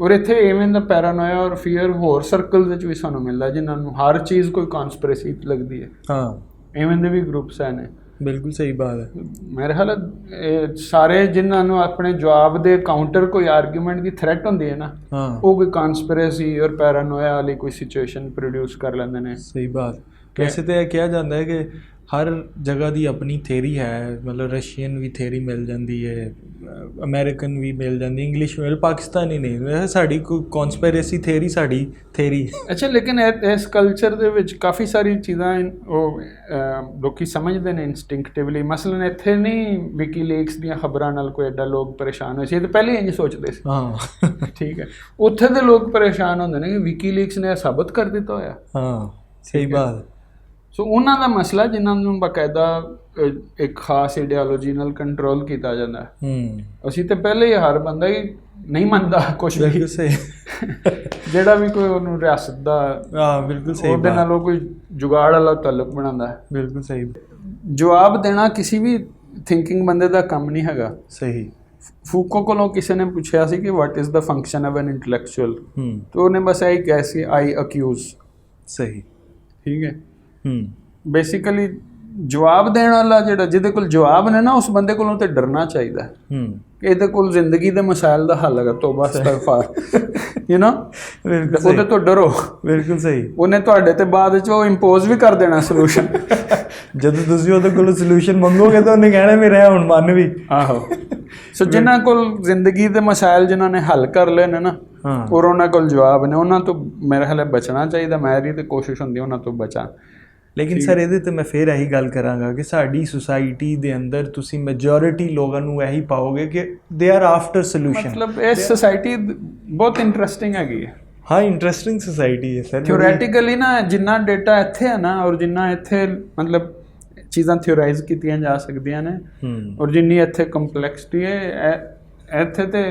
ਔਰ ਇੱਥੇ ਐਵੇਂ ਦਾ ਪੈਰਾਨੋਇਆ ਔਰ ਫੀਅਰ ਹੋਰ ਸਰਕਲ ਵਿੱਚ ਵੀ ਸਾਨੂੰ ਮਿਲਦਾ ਜਿਨ੍ਹਾਂ ਨੂੰ ਹਰ ਚੀਜ਼ ਕੋਈ ਕਨਸਪੀਰੇਸੀ ਲੱਗਦੀ ਹੈ। ਹਾਂ, ਐਵੇਂ ਦੇ ਵੀ ਗਰੁੱਪਸ ਨੇ। ਬਿਲਕੁਲ ਸਹੀ ਬਾਤ ਹੈ। ਮੇਰੇ ਖਿਆਲ ਇਹ ਸਾਰੇ ਜਿਨ੍ਹਾਂ ਨੂੰ ਆਪਣੇ ਜਵਾਬ ਦੇ ਕਾਊਂਟਰ ਕੋਈ ਆਰਗੂਮੈਂਟ ਦੀ ਥ੍ਰੈਟ ਹੁੰਦੀ ਹੈ ਨਾ, ਉਹ ਕੋਈ ਕਨਸਪੀਰੇਸੀ ਔਰ ਪੈਰਾਨੋਇਆ ਵਾਲੀ ਕੋਈ ਸਿਚੁਏਸ਼ਨ ਪ੍ਰੋਡਿਊਸ ਕਰ ਲੈਂਦੇ ਨੇ। ਸਹੀ ਬਾਤ। ਵੈਸੇ ਤਾਂ ਇਹ ਕਿਹਾ ਜਾਂਦਾ ਹੈ ਕਿ ਹਰ ਜਗ੍ਹਾ ਦੀ ਆਪਣੀ ਥਿਊਰੀ ਹੈ, ਮਤਲਬ ਰਸ਼ੀਅਨ ਵੀ ਥਿਊਰੀ ਮਿਲ ਜਾਂਦੀ ਹੈ, ਅਮਰੀਕਨ ਵੀ ਮਿਲ ਜਾਂਦੀ, ਇੰਗਲਿਸ਼ ਮਿਲ, ਪਾਕਿਸਤਾਨੀ ਨਹੀਂ। ਸਾਡੀ ਕੋਈ ਕਨਸਪੀਰੇਸੀ ਥਿਊਰੀ ਸਾਡੀ ਥਿਊਰੀ। ਅੱਛਾ, ਲੇਕਿਨ ਇਸ ਕਲਚਰ ਦੇ ਵਿੱਚ ਕਾਫੀ ਸਾਰੀ ਚੀਜ਼ਾਂ ਉਹ ਲੋਕੀ ਸਮਝਦੇ ਨੇ ਇੰਸਟਿੰਕਟਿਵਲੀ। ਮਸਲਨ ਇੱਥੇ ਨਹੀਂ ਵਿਕੀਲੀਕਸ ਦੀਆਂ ਖਬਰਾਂ ਨਾਲ ਕੋਈ ਐਡਾ ਲੋਕ ਪਰੇਸ਼ਾਨ ਹੋਏ ਸੀ, ਇਹ ਤਾਂ ਪਹਿਲੇ ਇੰਝ ਸੋਚਦੇ ਸੀ। ਹਾਂ, ਠੀਕ ਹੈ। ਉੱਥੇ ਦੇ ਲੋਕ ਪਰੇਸ਼ਾਨ ਹੁੰਦੇ ਨੇ ਕਿ ਵਿਕੀਲੀਕਸ ਨੇ ਸਾਬਤ ਕਰ ਦਿੱਤਾ ਹੋਇਆ। ਹਾਂ, ਸਹੀ ਬਾਤ। ਸੋ ਉਹਨਾਂ ਦਾ ਮਸਲਾ ਜਿਨ੍ਹਾਂ ਨੂੰ ਬਾਕਾਇਦਾ ਇੱਕ ਖਾਸ ਆਈਡੀਓਲੋਜੀ ਨਾਲ ਕੰਟਰੋਲ ਕੀਤਾ ਜਾਂਦਾ। ਅਸੀਂ ਤਾਂ ਪਹਿਲੇ ਹੀ ਹਰ ਬੰਦਾ ਹੀ ਨਹੀਂ ਮੰਨਦਾ ਕੁਛ ਵੀ, ਜਿਹੜਾ ਵੀ ਕੋਈ ਉਹਨੂੰ ਰਿਆਸਤ ਦਾ, ਬਿਲਕੁਲ ਸਹੀ, ਉਹਦੇ ਨਾਲ ਉਹ ਕੋਈ ਜੁਗਾੜ ਵਾਲਾ ਤਾਲੁਕ ਬਣਾਉਂਦਾ। ਬਿਲਕੁਲ ਸਹੀ। ਜਵਾਬ ਦੇਣਾ ਕਿਸੇ ਵੀ ਥਿੰਕਿੰਗ ਬੰਦੇ ਦਾ ਕੰਮ ਨਹੀਂ ਹੈਗਾ। ਸਹੀ। ਫੂਕੋ ਕੋਲੋਂ ਕਿਸੇ ਨੇ ਪੁੱਛਿਆ ਸੀ ਕਿ what is the function of N intellectual, ਤਾਂ ਉਹਨੇ ਬਸ ਇਹੀ ਕਿਹਾ ਸੀ, ਆਈ ਅਕਿਊਜ਼। ਸਹੀ, ਠੀਕ ਹੈ। ਬੇਸਿਕਲੀ ਜਵਾਬ ਦੇਣ ਵਾਲਾ ਜਿਹੜਾ, ਜਿਹਦੇ ਕੋਲ ਜਵਾਬ ਨੇ ਨਾ, ਉਸ ਬੰਦੇ ਕੋਲੋਂ ਤੇ ਡਰਨਾ ਚਾਹੀਦਾ। ਇਹਦੇ ਕੋਲ ਜ਼ਿੰਦਗੀ ਦੇ ਮਸਾਇਲ ਦਾ ਹੱਲ ਹੈਗਾ, ਤੋਬਾ ਇਸਤਗਫਾਰ, ਯੂ ਨੋ, ਉਹਦੇ ਤੋਂ ਡਰੋ। ਬਿਲਕੁਲ ਸਹੀ। ਉਹਨੇ ਤੁਹਾਡੇ ਤੇ ਬਾਅਦ ਵਿੱਚ ਉਹ ਇੰਪੋਜ਼ ਵੀ ਕਰ ਦੇਣਾ ਸੋਲੂਸ਼ਨ। ਜਦੋਂ ਤੁਸੀਂ ਉਹਦੇ ਕੋਲੋਂ ਸੋਲੂਸ਼ਨ ਮੰਗੋਗੇ ਤਾਂ ਉਹਨੇ ਕਹਿਣਾ ਮੇਰਾ ਹੁਣ ਮਨ ਵੀ। ਆਹੋ। ਸੋ ਜਿਨ੍ਹਾਂ ਕੋਲ ਜ਼ਿੰਦਗੀ ਦੇ ਮਸਾਇਲ ਜਿਨ੍ਹਾਂ ਨੇ ਹੱਲ ਕਰ ਲਏ ਨੇ ਨਾ, ਔਰ ਉਹਨਾਂ ਕੋਲ ਜਵਾਬ ਨੇ, ਉਹਨਾਂ ਤੋਂ ਮੇਰੇ ਖਿਆਲ ਬਚਣਾ ਚਾਹੀਦਾ। ਮੇਰੀ ਤਾਂ ਕੋਸ਼ਿਸ਼ ਹੁੰਦੀ ਉਹਨਾਂ ਤੋਂ ਬਚਾਂ। ਲੇਕਿਨ ਸਰ ਇਹਦੇ 'ਤੇ ਮੈਂ ਫਿਰ ਇਹੀ ਗੱਲ ਕਰਾਂਗਾ ਕਿ ਸਾਡੀ ਸੁਸਾਇਟੀ ਦੇ ਅੰਦਰ ਤੁਸੀਂ ਮੈਜੋਰਿਟੀ ਲੋਕਾਂ ਨੂੰ ਇਹੀ ਪਾਓਗੇ ਕਿ ਦੇ ਆਰ ਆਫਟਰ ਸੋਲੂਸ਼ਨ। ਮਤਲਬ ਇਹ ਸੁਸਾਇਟੀ ਬਹੁਤ ਇੰਟਰਸਟਿੰਗ ਹੈਗੀ ਹੈ। ਹਾਂ, ਇੰਟਰਸਟਿੰਗ ਸੁਸਾਇਟੀ ਹੈ ਸਰ। ਥਿਓਰੈਟੀਕਲੀ ਨਾ ਜਿੰਨਾ ਡੇਟਾ ਇੱਥੇ ਹੈ ਨਾ, ਔਰ ਜਿੰਨਾ ਇੱਥੇ ਮਤਲਬ ਚੀਜ਼ਾਂ ਥਿਓਰਾਈਜ਼ ਕੀਤੀਆਂ ਜਾ ਸਕਦੀਆਂ ਨੇ, ਔਰ ਜਿੰਨੀ ਇੱਥੇ ਕੰਪਲੈਕਸਿਟੀ ਹੈ, ਇੱਥੇ ਤੇ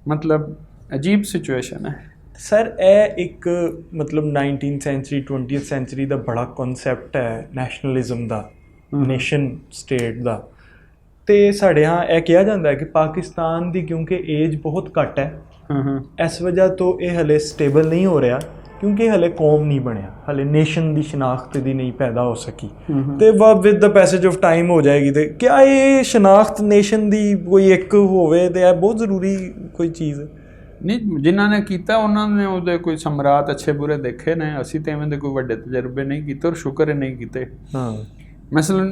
ਮਤਲਬ ਅਜੀਬ ਸਿਚੁਏਸ਼ਨ ਹੈ ਸਰ। ਇਹ ਇੱਕ ਮਤਲਬ 19th ਸੈਂਚਰੀ 20th ਸੈਂਚਰੀ ਦਾ ਬੜਾ ਕਨਸੈਪਟ ਹੈ ਨੈਸ਼ਨਲਿਜ਼ਮ ਦਾ, ਨੇਸ਼ਨ ਸਟੇਟ ਦਾ। ਅਤੇ ਸਾਡੇ यहाँ ਇਹ ਕਿਹਾ ਜਾਂਦਾ ਹੈ ਕਿ ਪਾਕਿਸਤਾਨ ਦੀ ਕਿਉਂਕਿ ਏਜ ਬਹੁਤ ਘੱਟ ਹੈ, ਇਸ ਵਜ੍ਹਾ ਤੋਂ ਇਹ ਹਲੇ ਸਟੇਬਲ ਨਹੀਂ ਹੋ ਰਿਹਾ, ਕਿਉਂਕਿ ਹਲੇ ਕੌਮ ਨਹੀਂ ਬਣਿਆ, ਹਲੇ ਨੇਸ਼ਨ ਦੀ ਸ਼ਨਾਖਤ ਦੀ ਨਹੀਂ ਪੈਦਾ ਹੋ ਸਕੀ। ਅਤੇ with the passage of time ਹੋ ਜਾਏਗੀ। ਅਤੇ ਕਿਆ ਇਹ ਸ਼ਨਾਖਤ ਨੇਸ਼ਨ ਦੀ ਕੋਈ ਇੱਕ ਹੋਵੇ ਅਤੇ ਇਹ ਬਹੁਤ ਜ਼ਰੂਰੀ ਕੋਈ ਚੀਜ਼ ਹੈ। ਨਹੀਂ, ਜਿਨ੍ਹਾਂ ਨੇ ਕੀਤਾ ਉਹਨਾਂ ਨੇ ਉਹਦੇ ਕੋਈ ਸਮਰਾਟ ਅੱਛੇ ਬੁਰੇ ਦੇਖੇ ਨੇ। ਅਸੀਂ ਤਾਂ ਐਵੇਂ ਦੇ ਕੋਈ ਵੱਡੇ ਤਜਰਬੇ ਨਹੀਂ ਕੀਤੇ, ਔਰ ਸ਼ੁਕਰ ਹੈ ਨਹੀਂ ਕੀਤੇ। ਮਸਲਨ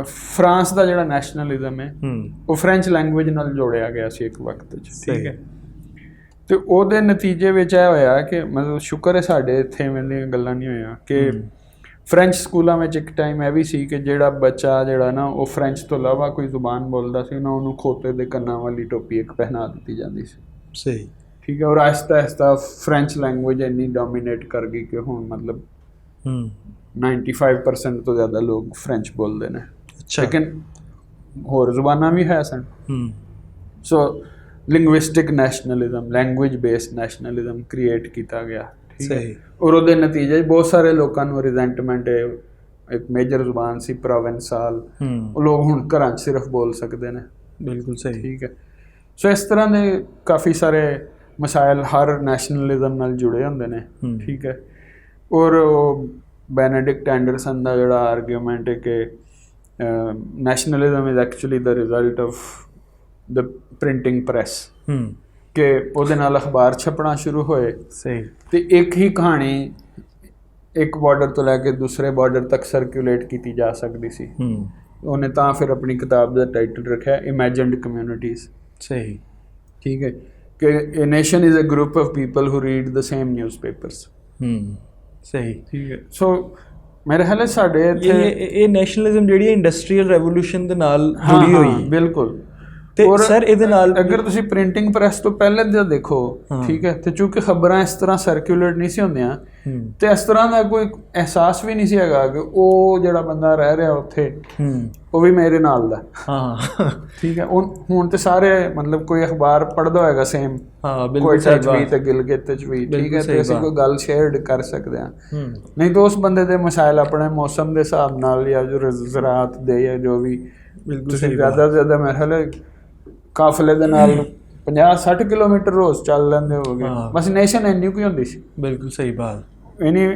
ਫਰਾਂਸ ਦਾ ਜਿਹੜਾ ਨੈਸ਼ਨਲਿਜ਼ਮ ਹੈ ਉਹ ਫਰੈਂਚ ਲੈਂਗੁਏਜ ਨਾਲ ਜੋੜਿਆ ਗਿਆ ਸੀ ਇੱਕ ਵਕਤ 'ਚ, ਠੀਕ ਹੈ। ਤੇ ਉਹਦੇ ਨਤੀਜੇ ਵਿੱਚ ਇਹ ਹੋਇਆ ਕਿ ਮਤਲਬ ਸ਼ੁਕਰ ਹੈ ਸਾਡੇ ਇੱਥੇ ਇਵੇਂ ਦੀਆਂ ਗੱਲਾਂ ਨਹੀਂ ਹੋਈਆਂ ਕਿ ਫਰੈਂਚ ਸਕੂਲਾਂ ਵਿੱਚ ਇੱਕ ਟਾਈਮ ਇਹ ਵੀ ਸੀ ਕਿ ਜਿਹੜਾ ਬੱਚਾ ਜਿਹੜਾ ਨਾ ਉਹ ਫਰੈਂਚ ਤੋਂ ਇਲਾਵਾ ਕੋਈ ਜ਼ੁਬਾਨ ਬੋਲਦਾ ਸੀ ਨਾ, ਉਹਨੂੰ ਖੋਤੇ ਦੇ ਕੰਨਾਂ ਵਾਲੀ ਟੋਪੀ ਇੱਕ ਪਹਿਨਾ ਦਿੱਤੀ ਜਾਂਦੀ ਸੀ। ਸਹੀ, ਠੀਕ ਹੈ। ਔਰ ਆਹਿਸਤਾ ਆਹਿਸਤਾ ਫਰੈਂਚ ਲੈਂਗੁਏਜ ਇੰਨੀ ਡੋਮੀਨੇਟ ਕਰ ਗਈ ਕਿ ਹੁਣ ਮਤਲਬ 95% ਤੋਂ ਜ਼ਿਆਦਾ ਲੋਕ ਫਰੈਂਚ ਬੋਲਦੇ ਨੇ। ਅੱਛਾ। ਲੇਕਿਨ ਹੋਰ ਜ਼ੁਬਾਨਾਂ ਵੀ ਹੈ ਸਨ। So linguistic nationalism, language based nationalism create ਕੀਤਾ ਗਿਆ। ਸਹੀ। ਔਰ ਉਹਦੇ ਨਤੀਜੇ ਬਹੁਤ ਸਾਰੇ ਲੋਕਾਂ ਨੂੰ ਰਿਜ਼ੈਂਟਮੈਂਟ, ਇੱਕ ਮੇਜਰ ਜ਼ੁਬਾਨ ਸੀ ਪ੍ਰੋਵੈਂਸਾਲ, ਉਹ ਲੋਕ ਹੁਣ ਘਰਾਂ 'ਚ ਸਿਰਫ ਬੋਲ ਸਕਦੇ ਨੇ। ਬਿਲਕੁਲ ਸਹੀ। ਠੀਕ ਹੈ। ਸੋ ਇਸ ਤਰ੍ਹਾਂ ਦੇ ਕਾਫੀ ਸਾਰੇ ਮਸਾਇਲ ਹਰ ਨੈਸ਼ਨਲਿਜ਼ਮ ਨਾਲ ਜੁੜੇ ਹੁੰਦੇ ਨੇ। ਠੀਕ ਹੈ। ਔਰ ਉਹ ਬੈਨੇਡਿਕਟ ਐਂਡਰਸਨ ਦਾ ਜਿਹੜਾ ਆਰਗੂਮੈਂਟ ਹੈ ਕਿ nationalism is actually the result of the printing press, ਕਿ ਉਹਦੇ ਨਾਲ ਅਖਬਾਰ ਛਪਣਾ ਸ਼ੁਰੂ ਹੋਏ। ਸਹੀ। ਤੇ ਇੱਕ ਹੀ ਕਹਾਣੀ ਇੱਕ ਬਾਰਡਰ ਤੋਂ ਲੈ ਕੇ ਦੂਸਰੇ ਬਾਰਡਰ ਤੱਕ ਸਰਕੂਲੇਟ ਕੀਤੀ ਜਾ ਸਕਦੀ ਸੀ। ਉਹਨੇ ਤਾਂ ਫਿਰ ਆਪਣੀ ਕਿਤਾਬ ਦਾ ਟਾਈਟਲ ਰੱਖਿਆ ਇਮੈਜਿਨਡ ਕਮਿਊਨਿਟੀਜ਼। ਸਹੀ। ਠੀਕ ਹੈ। ਕਿ a nation is a group of people who read the same newspapers. ਸਹੀ। ਠੀਕ ਹੈ। ਸੋ ਮੇਰੇ ਖਿਆਲ ਹੈ ਸਾਡੇ ਇੱਥੇ ਇਹ ਨੈਸ਼ਨਲਿਜ਼ਮ ਜਿਹੜੀ ਹੈ ਇੰਡਸਟਰੀਅਲ ਰੈਵੋਲੂਸ਼ਨ ਦੇ ਨਾਲ ਜੁੜੀ ਹੋਈ। ਬਿਲਕੁਲ। ਤੇ ਸਰ ਇਹਦੇ ਨਾਲ ਅਗਰ ਤੁਸੀਂ ਪ੍ਰਿੰਟਿੰਗ ਪ੍ਰੈਸ ਤੋਂ ਪਹਿਲੇ ਦਾ ਦੇਖੋ, ਠੀਕ ਹੈ, ਤੇ ਚੂੰਕਿ ਖਬਰਾਂ ਇਸ ਤਰ੍ਹਾਂ ਸਰਕੂਲੇਟ ਨਹੀਂ ਸੀ ਹੁੰਦੀਆਂ ਤੇ ਇਸ ਤਰ੍ਹਾਂ ਦਾ ਕੋਈ ਅਹਿਸਾਸ ਵੀ ਨਹੀਂ ਸੀ ਹੈਗਾ ਕਿ ਉਹ ਜਿਹੜਾ ਬੰਦਾ ਰਹਿ ਰਿਹਾ ਉੱਥੇ ਉਹ ਵੀ ਮੇਰੇ ਨਾਲ ਦਾ। ਠੀਕ ਹੈ। ਹੁਣ ਤੇ ਸਾਰੇ ਮਤਲਬ ਕੋਈ ਅਖਬਾਰ ਪੜ੍ਹਦਾ ਹੋਏਗਾ ਸੇਮ, ਕੋਇਟਾ 'ਚ ਵੀ ਤੇ ਗਿਲਗਿਤ 'ਚ ਵੀ। ਠੀਕ ਹੈ। ਤੇ ਅਸੀਂ ਕੋਈ ਗੱਲ ਸ਼ੇਅਰ ਕਰ ਸਕਦੇ ਹਾਂ। ਨਹੀਂ ਤਾਂ ਉਸ ਬੰਦੇ ਦੇ ਮਸਾਇਲ ਆਪਣੇ ਮੌਸਮ ਦੇ ਹਿਸਾਬ ਨਾਲ ਜਾਂ ਜੋ ਜ਼ਰਾਤ ਦੇ ਜਾਂ ਜੋ ਵੀ ਤੁਸੀਂ ਜ਼ਿਆਦਾ ਤੋਂ ਜ਼ਿਆਦਾ ਮੇਰੇ ਖਿਆਲ ਕਾਫਲੇ ਦੇ ਨਾਲ 50-60 ਕਿਲੋਮੀਟਰ ਰੋਜ਼ ਚੱਲ ਲੈਂਦੇ ਹੋਗੇ। ਬਸ ਨੇਸ਼ਨ ਇੰਨੀ ਕੁ ਹੁੰਦੀ ਸੀ। ਬਿਲਕੁਲ ਸਹੀ ਬਾਤ। ਯਾਨੀ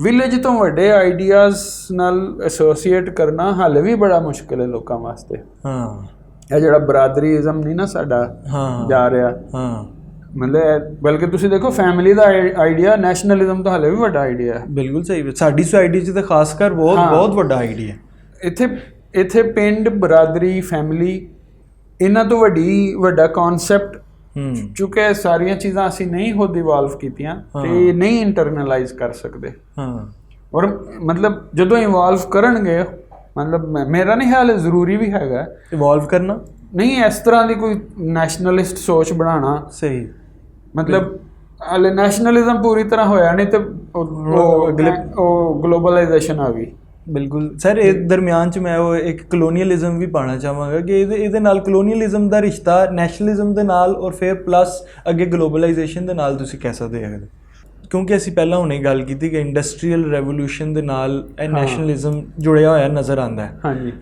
ਵਿਲੇਜ ਤੋਂ ਵੱਡੇ ਆਈਡੀਆਜ਼ ਨਾਲ ਐਸੋਸੀਏਟ ਕਰਨਾ ਹਾਲੇ ਵੀ ਬੜਾ ਮੁਸ਼ਕਿਲ ਹੈ ਲੋਕਾਂ ਵਾਸਤੇ। ਇਹ ਜਿਹੜਾ ਬਰਾਦਰੀਜ਼ਮ ਨਹੀਂ ਨਾ ਸਾਡਾ ਜਾ ਰਿਹਾ, ਮਤਲਬ ਬਲਕਿ ਤੁਸੀਂ ਦੇਖੋ ਫੈਮਿਲੀ ਦਾ ਆਈਡੀਆ ਨੈਸ਼ਨਲਿਜ਼ਮ ਤੋਂ ਹਾਲੇ ਵੀ ਵੱਡਾ ਆਈਡੀਆ ਹੈ। ਬਿਲਕੁਲ ਸਹੀ। ਸਾਡੀ ਸੁਸਾਇਟੀ 'ਚ ਤਾਂ ਖਾਸ ਕਰ ਬਹੁਤ ਵੱਡਾ ਆਈਡੀਆ। ਇੱਥੇ ਪਿੰਡ, ਬਰਾਦਰੀ, ਫੈਮਿਲੀ, ਇਹਨਾਂ ਤੋਂ ਵੱਡਾ ਕਨਸੈਪਟ, ਕਿਉਂਕਿ ਸਾਰੀਆਂ ਚੀਜ਼ਾਂ ਅਸੀਂ ਨਹੀਂ ਖੁਦ ਇਵਾਲਵ ਕੀਤੀਆਂ ਤੇ ਨਹੀਂ ਇੰਟਰਨਲਾਈਜ਼ ਕਰ ਸਕਦੇ। ਔਰ ਮਤਲਬ ਜਦੋਂ ਇਵਾਲਵ ਕਰਨਗੇ, ਮਤਲਬ ਮੇਰਾ ਨਹੀਂ ਖਿਆਲ ਜ਼ਰੂਰੀ ਵੀ ਹੈਗਾ ਇਵਾਲਵ ਕਰਨਾ, ਨਹੀਂ ਇਸ ਤਰ੍ਹਾਂ ਦੀ ਕੋਈ ਨੈਸ਼ਨਲਿਸਟ ਸੋਚ ਬਣਾਉਣਾ। ਸਹੀ। ਮਤਲਬ ਹਾਲੇ ਨੈਸ਼ਨਲਿਜ਼ਮ ਪੂਰੀ ਤਰ੍ਹਾਂ ਹੋਇਆ ਨਹੀਂ ਤੇ ਉਹ ਗਲੋਬਲਾਈਜੇਸ਼ਨ ਆ ਗਈ। ਬਿਲਕੁਲ ਸਰ। ਇਹ ਦਰਮਿਆਨ 'ਚ ਮੈਂ ਉਹ ਇੱਕ ਕਲੋਨੀਅਲਿਜ਼ਮ ਵੀ ਪਾਉਣਾ ਚਾਹਾਂਗਾ ਕਿ ਇਹਦੇ ਨਾਲ ਕਲੋਨੀਅਲਿਜ਼ਮ ਦਾ ਰਿਸ਼ਤਾ ਨੈਸ਼ਨਲਿਜ਼ਮ ਦੇ ਨਾਲ ਔਰ ਫਿਰ ਪਲੱਸ ਅੱਗੇ ਗਲੋਬਲਾਈਜੇਸ਼ਨ ਦੇ ਨਾਲ ਤੁਸੀਂ ਕਹਿ ਸਕਦੇ ਹੋ, ਕਿਉਂਕਿ ਅਸੀਂ ਪਹਿਲਾਂ ਹੁਣੇ ਗੱਲ ਕੀਤੀ ਕਿ ਇੰਡਸਟਰੀਅਲ ਰੈਵੋਲੂਸ਼ਨ ਦੇ ਨਾਲ ਇਹ ਨੈਸ਼ਨਲਿਜ਼ਮ ਜੁੜਿਆ ਹੋਇਆ ਨਜ਼ਰ ਆਉਂਦਾ ਹੈ। ਹਾਂਜੀ।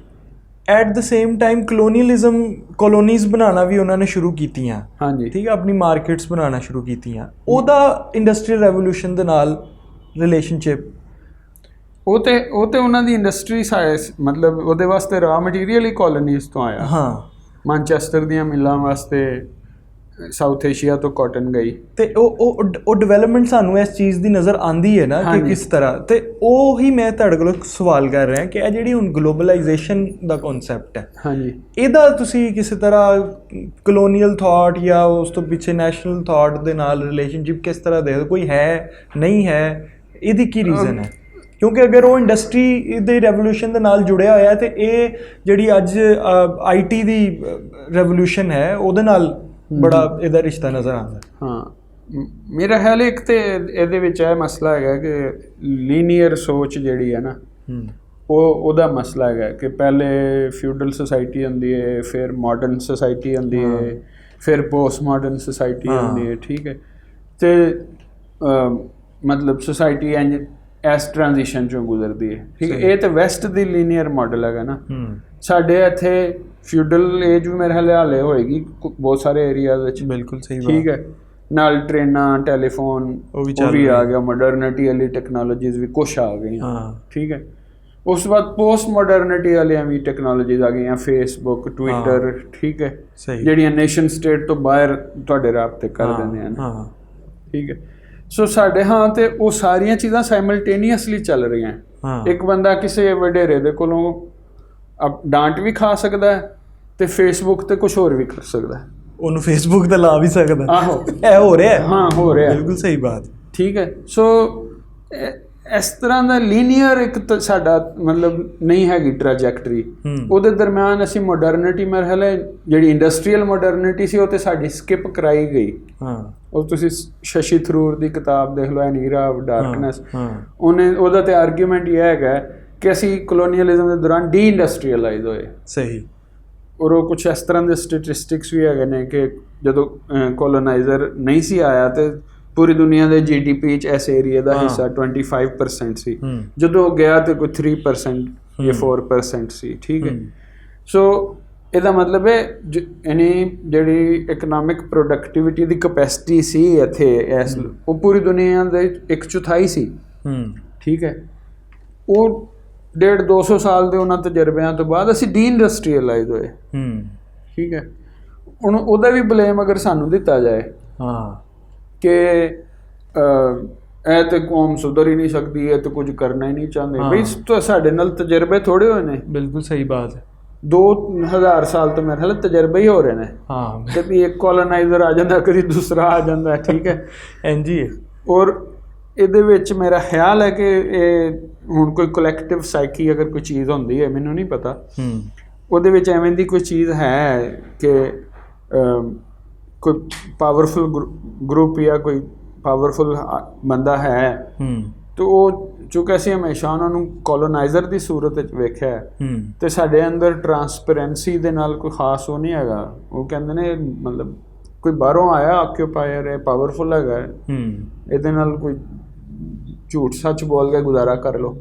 At the same time colonialism, colonies ਬਣਾਉਣਾ ਵੀ ਉਹਨਾਂ ਨੇ ਸ਼ੁਰੂ ਕੀਤੀਆਂ। ਹਾਂਜੀ। ਠੀਕ ਹੈ। ਆਪਣੀ ਮਾਰਕੀਟਸ ਬਣਾਉਣਾ ਸ਼ੁਰੂ ਕੀਤੀਆਂ। ਉਹਦਾ ਇੰਡਸਟਰੀਅਲ ਰੈਵੋਲੂਸ਼ਨ ਦੇ ਨਾਲ ਰਿਲੇਸ਼ਨਸ਼ਿਪ, ਉਹ ਤੇ ਉਹਨਾਂ ਦੀ ਇੰਡਸਟਰੀ ਮਤਲਬ ਉਹਦੇ ਵਾਸਤੇ ਰਾ ਮਟੀਰੀਅਲ ਹੀ ਕਾਲੋਨੀਜ਼ ਤੋਂ ਆਇਆ। ਮਾਨਚੈਸਟਰ ਦੀਆਂ ਮਿੱਲਾਂ ਵਾਸਤੇ ਸਾਊਥ ਏਸ਼ੀਆ ਤੋਂ ਕਾਟਨ ਗਈ ਤੇ ਉਹ ਡਿਵੈਲਪਮੈਂਟ ਸਾਨੂੰ ਇਸ ਚੀਜ਼ ਦੀ ਨਜ਼ਰ ਆਉਂਦੀ ਹੈ ਨਾ ਕਿ ਕਿਸ ਤਰ੍ਹਾਂ। ਤੇ ਉਹ ਹੀ ਮੈਂ ਤੁਹਾਡੇ ਕੋਲੋਂ ਸਵਾਲ ਕਰ ਰਿਹਾ ਕਿ ਇਹ ਜਿਹੜੀ ਹੁਣ ਗਲੋਬਲਾਈਜੇਸ਼ਨ ਦਾ ਕਨਸੈਪਟ ਹੈ, ਹਾਂਜੀ, ਇਹਦਾ ਤੁਸੀਂ ਕਿਸੇ ਤਰ੍ਹਾਂ ਕਲੋਨੀਅਲ ਥਾਟ ਜਾਂ ਉਸ ਤੋਂ ਪਿੱਛੇ ਨੈਸ਼ਨਲ ਥਾਟ ਦੇ ਨਾਲ ਰਿਲੇਸ਼ਨਸ਼ਿਪ ਕਿਸ ਤਰ੍ਹਾਂ ਦੇਖਦੇ? ਕੋਈ ਹੈ, ਨਹੀਂ ਹੈ? ਇਹਦੀ ਕੀ ਰੀਜ਼ਨ ਹੈ? ਕਿਉਂਕਿ ਅਗਰ ਉਹ ਇੰਡਸਟਰੀ ਦੇ ਰੈਵੋਲੂਸ਼ਨ ਦੇ ਨਾਲ ਜੁੜਿਆ ਹੋਇਆ ਤੇ ਇਹ ਜਿਹੜੀ ਅੱਜ IT ਦੀ ਰੈਵੋਲੂਸ਼ਨ ਹੈ ਉਹਦੇ ਨਾਲ ਬੜਾ ਇਹਦਾ ਰਿਸ਼ਤਾ ਨਜ਼ਰ ਆਉਂਦਾ। ਮੇਰਾ ਖਿਆਲ ਇੱਕ ਤੇ ਇਹਦੇ ਵਿੱਚ ਇਹ ਮਸਲਾ ਹੈਗਾ ਕਿ ਲੀਨੀਅਰ ਸੋਚ ਜਿਹੜੀ ਹੈ ਨਾ, ਉਹਦਾ ਮਸਲਾ ਹੈਗਾ ਕਿ ਪਹਿਲੇ ਫਿਊਡਲ ਸੁਸਾਇਟੀ ਹੁੰਦੀ ਹੈ, ਫਿਰ ਮਾਡਰਨ ਸੁਸਾਇਟੀ ਹੁੰਦੀ ਹੈ, ਫਿਰ ਪੋਸਟ ਮਾਡਰਨ ਸੁਸਾਇਟੀ ਹੁੰਦੀ ਹੈ। ਠੀਕ ਹੈ। ਤੇ ਮਤਲਬ ਸੁਸਾਇਟੀ ਇੰਜ ਇਸ ਟ੍ਰਾਂਜੀਸ਼ਨ 'ਚੋਂ ਗੁਜ਼ਰਦੀ ਹੈ। ਠੀਕ ਹੈ। ਇਹ ਤਾਂ ਵੈਸਟ ਦੀ ਲੀਨੀਅਰ ਮਾਡਲ ਹੈਗਾ ਨਾ। ਸਾਡੇ ਇੱਥੇ ਫਿਊਡਲ ਏਜ ਵੀ ਮੇਰੇ ਹਾਲੇ ਹੋਏਗੀ ਬਹੁਤ ਸਾਰੇ ਏਰੀਆ ਵਿੱਚ। ਬਿਲਕੁਲ ਸਹੀ। ਠੀਕ ਹੈ। ਨਾਲ ਟ੍ਰੇਨਾਂ, ਟੈਲੀਫੋਨ ਉਹ ਵੀ ਆ ਗਿਆ, ਮੋਡਰਨਿਟੀ ਵਾਲੀ ਟੈਕਨੋਲੋਜੀਜ਼ ਵੀ ਕੁਛ ਆ ਗਈਆਂ। ਠੀਕ ਹੈ। ਉਸ ਤੋਂ ਬਾਅਦ ਪੋਸਟ ਮੋਡਰਨਿਟੀ ਵਾਲੀਆਂ ਵੀ ਟੈਕਨੋਲੋਜੀਜ਼ ਆ ਗਈਆਂ, ਫੇਸਬੁੱਕ, ਟਵਿੱਟਰ। ਠੀਕ ਹੈ। ਜਿਹੜੀਆਂ ਨੇਸ਼ਨ ਸਟੇਟ ਤੋਂ ਬਾਹਰ ਤੁਹਾਡੇ ਰਾਬਤੇ ਕਰ ਦਿੰਦੇ ਹਨ। ਠੀਕ ਹੈ। ਸੋ ਸਾਡੇ ਤੇ ਉਹ ਸਾਰੀਆਂ ਚੀਜ਼ਾਂ ਸਾਈਮਲਟੇਨੀਅਸਲੀ ਚੱਲ ਰਹੀਆਂ। ਇੱਕ ਬੰਦਾ ਕਿਸੇ ਵਡੇਰੇ ਦੇ ਕੋਲੋਂ ਡਾਂਟ ਵੀ ਖਾ ਸਕਦਾ ਹੈ ਤੇ ਫੇਸਬੁੱਕ ਤੇ ਕੁਛ ਹੋਰ ਵੀ ਕਰ ਸਕਦਾ ਹੈ। ਉਹਨੂੰ ਫੇਸਬੁੱਕ ਤੇ ਲਾ ਵੀ ਸਕਦਾ। ਆਹੋ ਇਹ ਹੋ ਰਿਹਾ ਹੈ। ਹਾਂ ਹੋ ਰਿਹਾ ਬਿਲਕੁਲ ਸਹੀ ਬਾਤ। ਠੀਕ ਹੈ। ਸੋ ਇਸ ਤਰ੍ਹਾਂ ਦਾ ਲੀਨੀਅਰ ਇੱਕ ਤਾਂ ਸਾਡਾ ਮਤਲਬ ਨਹੀਂ ਹੈਗੀ ਟ੍ਰੈਜੈਕਟਰੀ। ਉਹਦੇ ਦਰਮਿਆਨ ਅਸੀਂ ਮੋਡਰਨਿਟੀ ਮਰਹਲੇ ਜਿਹੜੀ ਇੰਡਸਟਰੀਅਲ ਮੋਡਰਨਿਟੀ ਸੀ ਉਹ ਤੇ ਸਾਡੀ ਸਕਿਪ ਕਰਾਈ ਗਈ। ਉਹ ਤੁਸੀਂ ਸ਼ਸ਼ੀ ਥਰੂਰ ਦੀ ਕਿਤਾਬ ਦੇਖ ਲਓ, ਐਨ ਈਰਾ ਆਫ ਡਾਰਕਨੈਸ, ਉਹਦਾ ਤੇ ਆਰਗੂਮੈਂਟ ਇਹ ਹੈਗਾ ਕਿ ਅਸੀਂ ਕਲੋਨੀਅਲਿਜ਼ਮ ਦੇ ਦੌਰਾਨ ਡੀ ਇੰਡਸਟਰੀਅਲਾਈਜ਼ ਹੋਏ। ਸਹੀ। ਔਰ ਉਹ ਕੁਛ ਇਸ ਤਰ੍ਹਾਂ ਦੇ ਸਟੈਟਿਸਟਿਕਸ ਵੀ ਹੈਗੇ ਨੇ ਕਿ ਜਦੋਂ ਕੋਲੋਨਾਈਜ਼ਰ ਨਹੀਂ ਸੀ ਆਇਆ ਤੇ ਪੂਰੀ ਦੁਨੀਆ ਦੇ GDP 'ਚ ਇਸ ਏਰੀਆ ਦਾ ਹਿੱਸਾ 25% ਸੀ, ਜਦੋਂ ਗਿਆ ਤੇ ਕੋਈ 3% ਜਾਂ 4% ਸੀ। ਠੀਕ ਹੈ। ਸੋ ਇਹਦਾ ਮਤਲਬ ਹੈ ਯਾਨੀ ਜਿਹੜੀ ਇਕਨੋਮਿਕ ਪ੍ਰੋਡਕਟਿਵਿਟੀ ਦੀ ਕਪੈਸਿਟੀ ਸੀ ਇੱਥੇ ਇਸ ਉਹ ਪੂਰੀ ਦੁਨੀਆ ਦੇ 1/4 ਸੀ। ਠੀਕ ਹੈ। ਉਹ 150-200 ਸਾਲ ਦੇ ਉਹਨਾਂ ਤਜਰਬਿਆਂ ਤੋਂ ਬਾਅਦ ਅਸੀਂ ਡੀ ਇੰਡਸਟਰੀਅਲਾਈਜ਼ ਹੋਏ। ਠੀਕ ਹੈ। ਹੁਣ ਉਹਦਾ ਵੀ ਬਲੇਮ ਅਗਰ ਸਾਨੂੰ ਦਿੱਤਾ ਜਾਏ ਕਿ ਇਹ ਤੇ ਕੌਮ ਸੁਧਰ ਹੀ ਨਹੀਂ ਸਕਦੀ, ਇਹ ਤੇ ਕੁਝ ਕਰਨਾ ਹੀ ਨਹੀਂ ਚਾਹੁੰਦੇ, ਬਈ ਸਾਡੇ ਨਾਲ ਤਜਰਬੇ ਥੋੜੇ ਹੋਏ ਨੇ। ਬਿਲਕੁਲ ਸਹੀ ਬਾਤ ਹੈ। 2000 ਸਾਲ ਤੋਂ ਮੇਰੇ ਖਿਆਲ ਤਜਰਬੇ ਹੀ ਹੋ ਰਹੇ ਨੇ। ਕਦੀ ਇੱਕ ਕੋਲੋਨਾਈਜ਼ਰ ਆ ਜਾਂਦਾ, ਕਦੀ ਦੂਸਰਾ ਆ ਜਾਂਦਾ। ਠੀਕ ਹੈ। ਇੰਝ ਹੀ ਹੈ। ਔਰ ਇਹਦੇ ਵਿੱਚ ਮੇਰਾ ਖਿਆਲ ਹੈ ਕਿ ਇਹ ਹੁਣ ਕੋਈ ਕਲੈਕਟਿਵ ਸਾਈਕੀ ਅਗਰ ਕੋਈ ਚੀਜ਼ ਹੁੰਦੀ ਹੈ, ਮੈਨੂੰ ਨਹੀਂ ਪਤਾ, ਉਹਦੇ ਵਿੱਚ ਐਵੇਂ ਦੀ ਕੋਈ ਚੀਜ਼ ਹੈ ਕਿ ਕੋਈ ਪਾਵਰਫੁਲ ਗਰੁੱਪ ਜਾਂ ਕੋਈ ਪਾਵਰਫੁਲ ਬੰਦਾ ਹੈ ਤੇ ਉਹ ਚੂੰਕਿ ਅਸੀਂ ਹਮੇਸ਼ਾ ਉਹਨਾਂ ਨੂੰ ਕੋਲੋਨਾਈਜ਼ਰ ਦੀ ਸੂਰਤ ਵਿੱਚ ਵੇਖਿਆ ਤੇ ਸਾਡੇ ਅੰਦਰ ਟਰਾਂਸਪੇਰੈਂਸੀ ਦੇ ਨਾਲ ਕੋਈ ਖਾਸ ਉਹ ਨਹੀਂ ਹੈਗਾ। ਉਹ ਕਹਿੰਦੇ ਨੇ ਮਤਲਬ ਕੋਈ ਬਾਹਰੋਂ ਆਇਆ ਆਕਿਊਪਾਇਰ ਹੈ, ਪਾਵਰਫੁਲ ਹੈਗਾ, ਇਹਦੇ ਨਾਲ ਕੋਈ ਝੂਠ ਸੱਚ ਬੋਲ ਕੇ ਗੁਜ਼ਾਰਾ ਕਰ ਲਓ।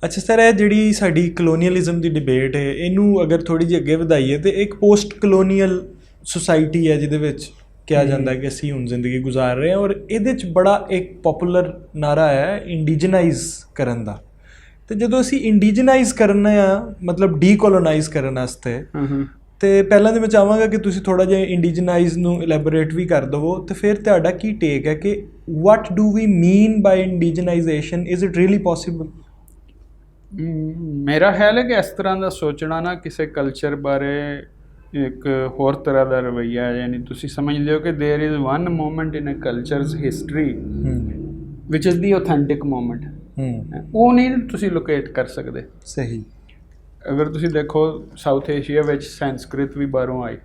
ਅੱਛਾ ਸਰ, ਇਹ ਜਿਹੜੀ ਸਾਡੀ ਕਲੋਨੀਅਲਿਜ਼ਮ ਦੀ ਡਿਬੇਟ ਹੈ, ਇਹਨੂੰ ਅਗਰ ਥੋੜ੍ਹੀ ਜਿਹੀ ਅੱਗੇ ਵਧਾਈਏ ਤਾਂ ਇੱਕ ਪੋਸਟ ਕਲੋਨੀਅਲ ਸੁਸਾਇਟੀ ਹੈ ਜਿਹਦੇ ਵਿੱਚ ਕਿਹਾ ਜਾਂਦਾ ਕਿ ਅਸੀਂ ਹੁਣ ਜ਼ਿੰਦਗੀ ਗੁਜ਼ਾਰ ਰਹੇ ਹਾਂ, ਔਰ ਇਹਦੇ 'ਚ ਬੜਾ ਇੱਕ ਪੋਪੂਲਰ ਨਾਰਾ ਹੈ ਇੰਡੀਜਨਾਈਜ਼ ਕਰਨ ਦਾ। ਅਤੇ ਜਦੋਂ ਅਸੀਂ ਇੰਡੀਜਨਾਈਜ਼ ਕਰਨਾ ਆ, ਮਤਲਬ ਡੀਕੋਲੋਨਾਈਜ਼ ਕਰਨ ਵਾਸਤੇ, ਅਤੇ ਪਹਿਲਾਂ ਤਾਂ ਮੈਂ ਚਾਹਾਂਗਾ ਕਿ ਤੁਸੀਂ ਥੋੜ੍ਹਾ ਜਿਹਾ ਇੰਡੀਜਨਾਈਜ਼ ਨੂੰ ਇਲੈਬੋਰੇਟ ਵੀ ਕਰ ਦੇਵੋ, ਅਤੇ ਫਿਰ ਤੁਹਾਡਾ ਕੀ ਟੇਕ ਹੈ ਕਿ what do we mean by indigenization, is it really possible? ਮੇਰਾ ਖਿਆਲ ਹੈ ਕਿ ਇਸ ਤਰ੍ਹਾਂ ਦਾ ਸੋਚਣਾ ਨਾ ਕਿਸੇ ਕਲਚਰ ਬਾਰੇ ਇੱਕ ਹੋਰ ਤਰ੍ਹਾਂ ਦਾ ਰਵੱਈਆ ਹੈ। ਯਾਨੀ ਤੁਸੀਂ ਸਮਝ ਲਿਓ ਕਿ there is one moment in a culture's history ਵਿਚ ਇਜ਼ ਦੀ ਆਥੈਂਟਿਕ ਮੋਮੈਂਟ। ਉਹ ਨਹੀਂ ਤੁਸੀਂ ਲੋਕੇਟ ਕਰ ਸਕਦੇ। ਸਹੀ। ਅਗਰ ਤੁਸੀਂ ਦੇਖੋ ਸਾਊਥ ਏਸ਼ੀਆ ਵਿੱਚ ਸੰਸਕ੍ਰਿਤ ਵੀ ਬਾਹਰੋਂ ਆਈ।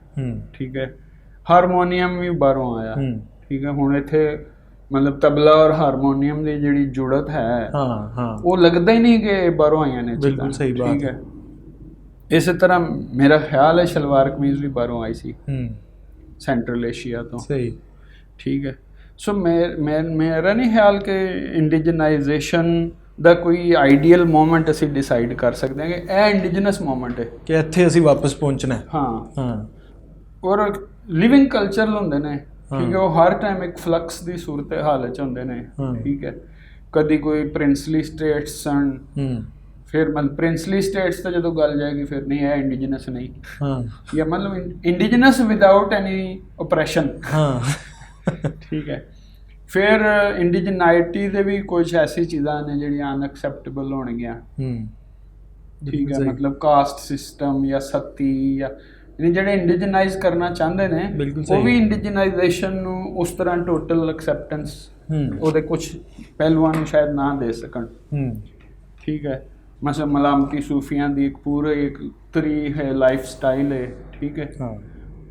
ਠੀਕ ਹੈ। ਹਾਰਮੋਨੀਅਮ ਵੀ ਬਾਹਰੋਂ ਆਇਆ। ਠੀਕ ਹੈ। ਹੁਣ ਇੱਥੇ ਮਤਲਬ ਤਬਲਾ ਔਰ ਹਾਰਮੋਨੀਅਮ ਦੀ ਜਿਹੜੀ ਜੁੜਤ ਹੈ ਉਹ ਲੱਗਦਾ ਹੀ ਨਹੀਂ ਕਿ ਬਾਹਰੋਂ ਆਈਆਂ ਨੇ। ਬਿਲਕੁਲ ਸਹੀ ਬਾਤ। ਠੀਕ ਹੈ। ਇਸੇ ਤਰ੍ਹਾਂ ਮੇਰਾ ਖਿਆਲ ਹੈ ਸ਼ਲਵਾਰ ਕਮੀਜ਼ ਵੀ ਬਾਹਰੋਂ ਆਈ ਸੀ ਸੈਂਟਰਲ ਏਸ਼ੀਆ ਤੋਂ। ਸਹੀ। ਠੀਕ ਹੈ। ਸੋ ਮੇਰਾ ਨਹੀਂ ਖਿਆਲ ਕਿ ਇੰਡੀਜਨਾਈਜੇਸ਼ਨ ਦਾ ਕੋਈ ਆਈਡੀਅਲ ਮੋਮੈਂਟ ਅਸੀਂ ਡਿਸਾਈਡ ਕਰ ਸਕਦੇ ਹਾਂ ਕਿ ਇਹ ਇੰਡੀਜਨਸ ਮੋਮੈਂਟ ਹੈ ਕਿ ਇੱਥੇ ਅਸੀਂ ਵਾਪਸ ਪਹੁੰਚਣਾ। ਹਾਂ। ਔਰ ਲਿਵਿੰਗ ਕਲਚਰ ਹੁੰਦੇ ਨੇ। ਠੀਕ ਹੈ। ਉਹ ਹਰ ਟਾਈਮ ਇੱਕ ਫਲਕਸ ਦੀ ਸੂਰਤ ਹਾਲ 'ਚ ਹੁੰਦੇ ਨੇ। ਠੀਕ ਹੈ। ਕਦੀ ਕੋਈ ਪ੍ਰਿੰਸਲੀ ਸਟੇਟਸ ਸਨ, ਫਿਰ ਮਤਲਬ ਪ੍ਰਿੰਸਲੀ ਸਟੇਟਸ ਤੇ ਜਦੋਂ ਗੱਲ ਜਾਏਗੀ ਫਿਰ ਨਹੀਂ ਹੈ ਇੰਡੀਜਨਸ ਨਹੀਂ, ਜਾਂ ਮਤਲਬ ਇੰਡੀਜਨਸ ਵਿਦਆਊਟ ਐਨੀ ਓਪਰੈਸ਼ਨ। ਠੀਕ ਹੈ। ਫਿਰ ਇੰਡੀਜਨਾਈਟੀ ਦੇ ਵੀ ਕੁਝ ਐਸੀ ਚੀਜ਼ਾਂ ਨੇ ਜਿਹੜੀਆਂ ਅਨਐਕਸੈਪਟੇਬਲ ਹੋਣਗੀਆਂ। ਠੀਕ ਹੈ। ਮਤਲਬ ਕਾਸਟ ਸਿਸਟਮ ਜਾਂ ਸਤੀ ਜਾਂ ਜਿਹੜੇ ਇੰਡੀਜਨਾਈਜ਼ ਕਰਨਾ ਚਾਹੁੰਦੇ ਨੇ ਉਹ ਵੀ ਇੰਡੀਜਨਾਈਜੇਸ਼ਨ ਨੂੰ ਉਸ ਤਰ੍ਹਾਂ ਟੋਟਲ ਐਕਸੈਪਟੈਂਸ ਉਹਦੇ ਕੁਝ ਪਹਿਲੂਆਂ ਨੂੰ ਸ਼ਾਇਦ ਨਾ ਦੇ ਸਕਣ। ਠੀਕ ਹੈ। ਮਸਲ ਮਲਾਮਤੀ ਸੂਫੀਆਂ ਦੀ ਇੱਕ ਪੂਰੇ ਇੱਕ ਤਰੀ ਹੈ, ਲਾਈਫ ਸਟਾਈਲ ਹੈ। ਠੀਕ ਹੈ।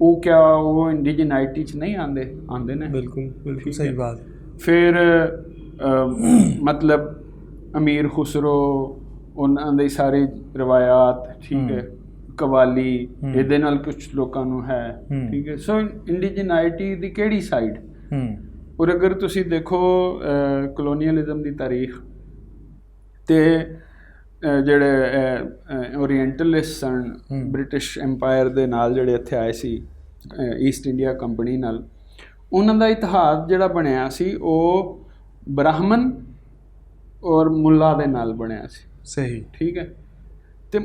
ਉਹ ਕਿਆ ਉਹ ਇੰਡੀਜਨਾਈਟੀ 'ਚ ਨਹੀਂ ਆਉਂਦੇ ਨੇ। ਬਿਲਕੁਲ ਸਹੀ ਬਾਤ। ਫਿਰ ਮਤਲਬ ਅਮੀਰ ਖੁਸਰੋ, ਉਹਨਾਂ ਦੇ ਸਾਰੇ ਰਵਾਇਤ। ਠੀਕ ਹੈ। ਕਵਾਲੀ, ਇਹਦੇ ਨਾਲ ਕੁਝ ਲੋਕਾਂ ਨੂੰ ਹੈ। ਠੀਕ ਹੈ। ਸੋ ਇੰਡੀਜਨਾਈਟੀ ਦੀ ਕਿਹੜੀ ਸਾਈਡ? ਔਰ ਅਗਰ ਤੁਸੀਂ ਦੇਖੋ ਕਲੋਨੀਅਲਿਜ਼ਮ ਦੀ ਤਾਰੀਖ ਤੇ ਜਿਹੜੇ ਓਰੀਐਂਟਲਿਸਟ ਸਨ ਬ੍ਰਿਟਿਸ਼ ਐਮਪਾਇਰ ਦੇ ਨਾਲ ਜਿਹੜੇ ਇੱਥੇ ਆਏ ਸੀ ਈਸਟ ਇੰਡੀਆ ਕੰਪਨੀ ਨਾਲ, ਉਹਨਾਂ ਦਾ ਇਤਿਹਾਸ ਜਿਹੜਾ ਬਣਿਆ ਸੀ ਉਹ ਬ੍ਰਾਹਮਣ ਔਰ ਮੁੱਲਾ ਦੇ ਨਾਲ ਬਣਿਆ ਸੀ। ਸਹੀ। ਠੀਕ ਹੈ। ਅਤੇ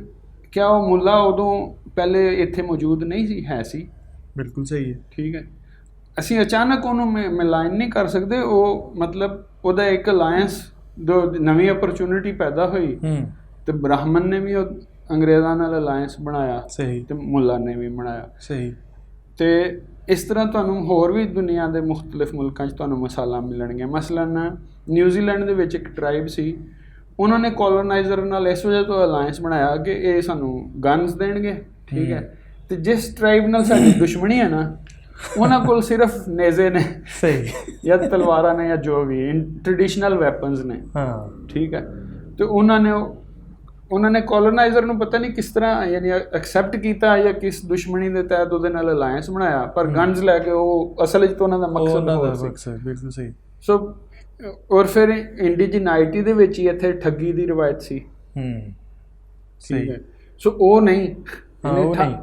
ਕਿਆ ਉਹ ਮੁੱਲਾ ਉਦੋਂ ਪਹਿਲੇ ਇੱਥੇ ਮੌਜੂਦ ਨਹੀਂ ਸੀ? ਹੈ ਸੀ। ਬਿਲਕੁਲ ਸਹੀ ਹੈ। ਠੀਕ ਹੈ। ਅਸੀਂ ਅਚਾਨਕ ਉਹਨੂੰ ਮਿਲਾਨ ਨਹੀਂ ਕਰ ਸਕਦੇ। ਉਹ ਮਤਲਬ ਉਹਦਾ ਇੱਕ ਅਲਾਇੰਸ ਜੋ ਨਵੀਂ ਅਪਰਚੁਨਿਟੀ ਪੈਦਾ ਹੋਈ ਤੇ ਬ੍ਰਾਹਮਣ ਨੇ ਵੀ ਉਹ ਅੰਗਰੇਜ਼ਾਂ ਨਾਲ ਅਲਾਇੰਸ ਬਣਾਇਆ। ਸਹੀ। ਤੇ ਮੁੱਲਾ ਨੇ ਵੀ ਬਣਾਇਆ। ਸਹੀ। ਤੇ ਇਸ ਤਰ੍ਹਾਂ ਤੁਹਾਨੂੰ ਹੋਰ ਵੀ ਦੁਨੀਆ ਦੇ ਮੁਖਤਲਿਫ ਮੁਲਕਾਂ 'ਚ ਤੁਹਾਨੂੰ ਮਿਸਾਲਾਂ ਮਿਲਣਗੀਆਂ। ਮਸਲਨ ਨਿਊਜ਼ੀਲੈਂਡ ਦੇ ਵਿੱਚ ਇੱਕ ਟਰਾਈਬ ਸੀ, ਉਹਨਾਂ ਨੇ ਕੋਲੋਨਾਈਜ਼ਰ ਨਾਲ ਇਸ ਵਜ੍ਹਾ ਤੋਂ ਅਲਾਇੰਸ ਬਣਾਇਆ ਕਿ ਇਹ ਸਾਨੂੰ ਗਨਸ ਦੇਣਗੇ, ਠੀਕ ਹੈ, ਤੇ ਜਿਸ ਟਰਾਈਬ ਨਾਲ ਸਾਡੀ ਦੁਸ਼ਮਣੀ ਹੈ ਨਾ ਉਹਨਾਂ ਕੋਲ ਸਿਰਫ ਨੇਜ਼ੇ ਨੇ, ਸਹੀ, ਜਾਂ ਤਲਵਾਰਾਂ ਨੇ, ਜਾਂ ਜੋ ਵੀ ਟ੍ਰੈਡੀਸ਼ਨਲ ਵੈਪਨਸ ਨੇ, ਹਾਂ, ਠੀਕ ਹੈ। ਤੇ ਉਹਨਾਂ ਨੇ ਕੋਲੋਨਾਈਜ਼ਰ ਨੂੰ ਪਤਾ ਨਹੀਂ ਕਿਸ ਤਰ੍ਹਾਂ ਯਾਨੀ ਐਕਸੈਪਟ ਕੀਤਾ ਜਾਂ ਕਿਸ ਦੁਸ਼ਮਣੀ ਦੇ ਤਹਿਤ ਉਹਦੇ ਨਾਲ ਅਲਾਇੰਸ ਬਣਾਇਆ, ਪਰ ਗਨਸ ਲੈ ਕੇ ਉਹ ਅਸਲ ਵਿੱਚ ਤਾਂ ਉਹਨਾਂ ਦਾ ਮਕਸਦ ਸੀ। ਬਿਲਕੁਲ ਸਹੀ। ਸੋ ਔਰ ਫਿਰ ਇੰਡੀਜੀਨਾਈਟੀ ਦੇ ਵਿੱਚ ਹੀ ਇੱਥੇ ਠੱਗੀ ਦੀ ਰਵਾਇਤ ਸੀ। ਸਹੀ ਹੈ। ਸੋ ਉਹ ਨਹੀਂ,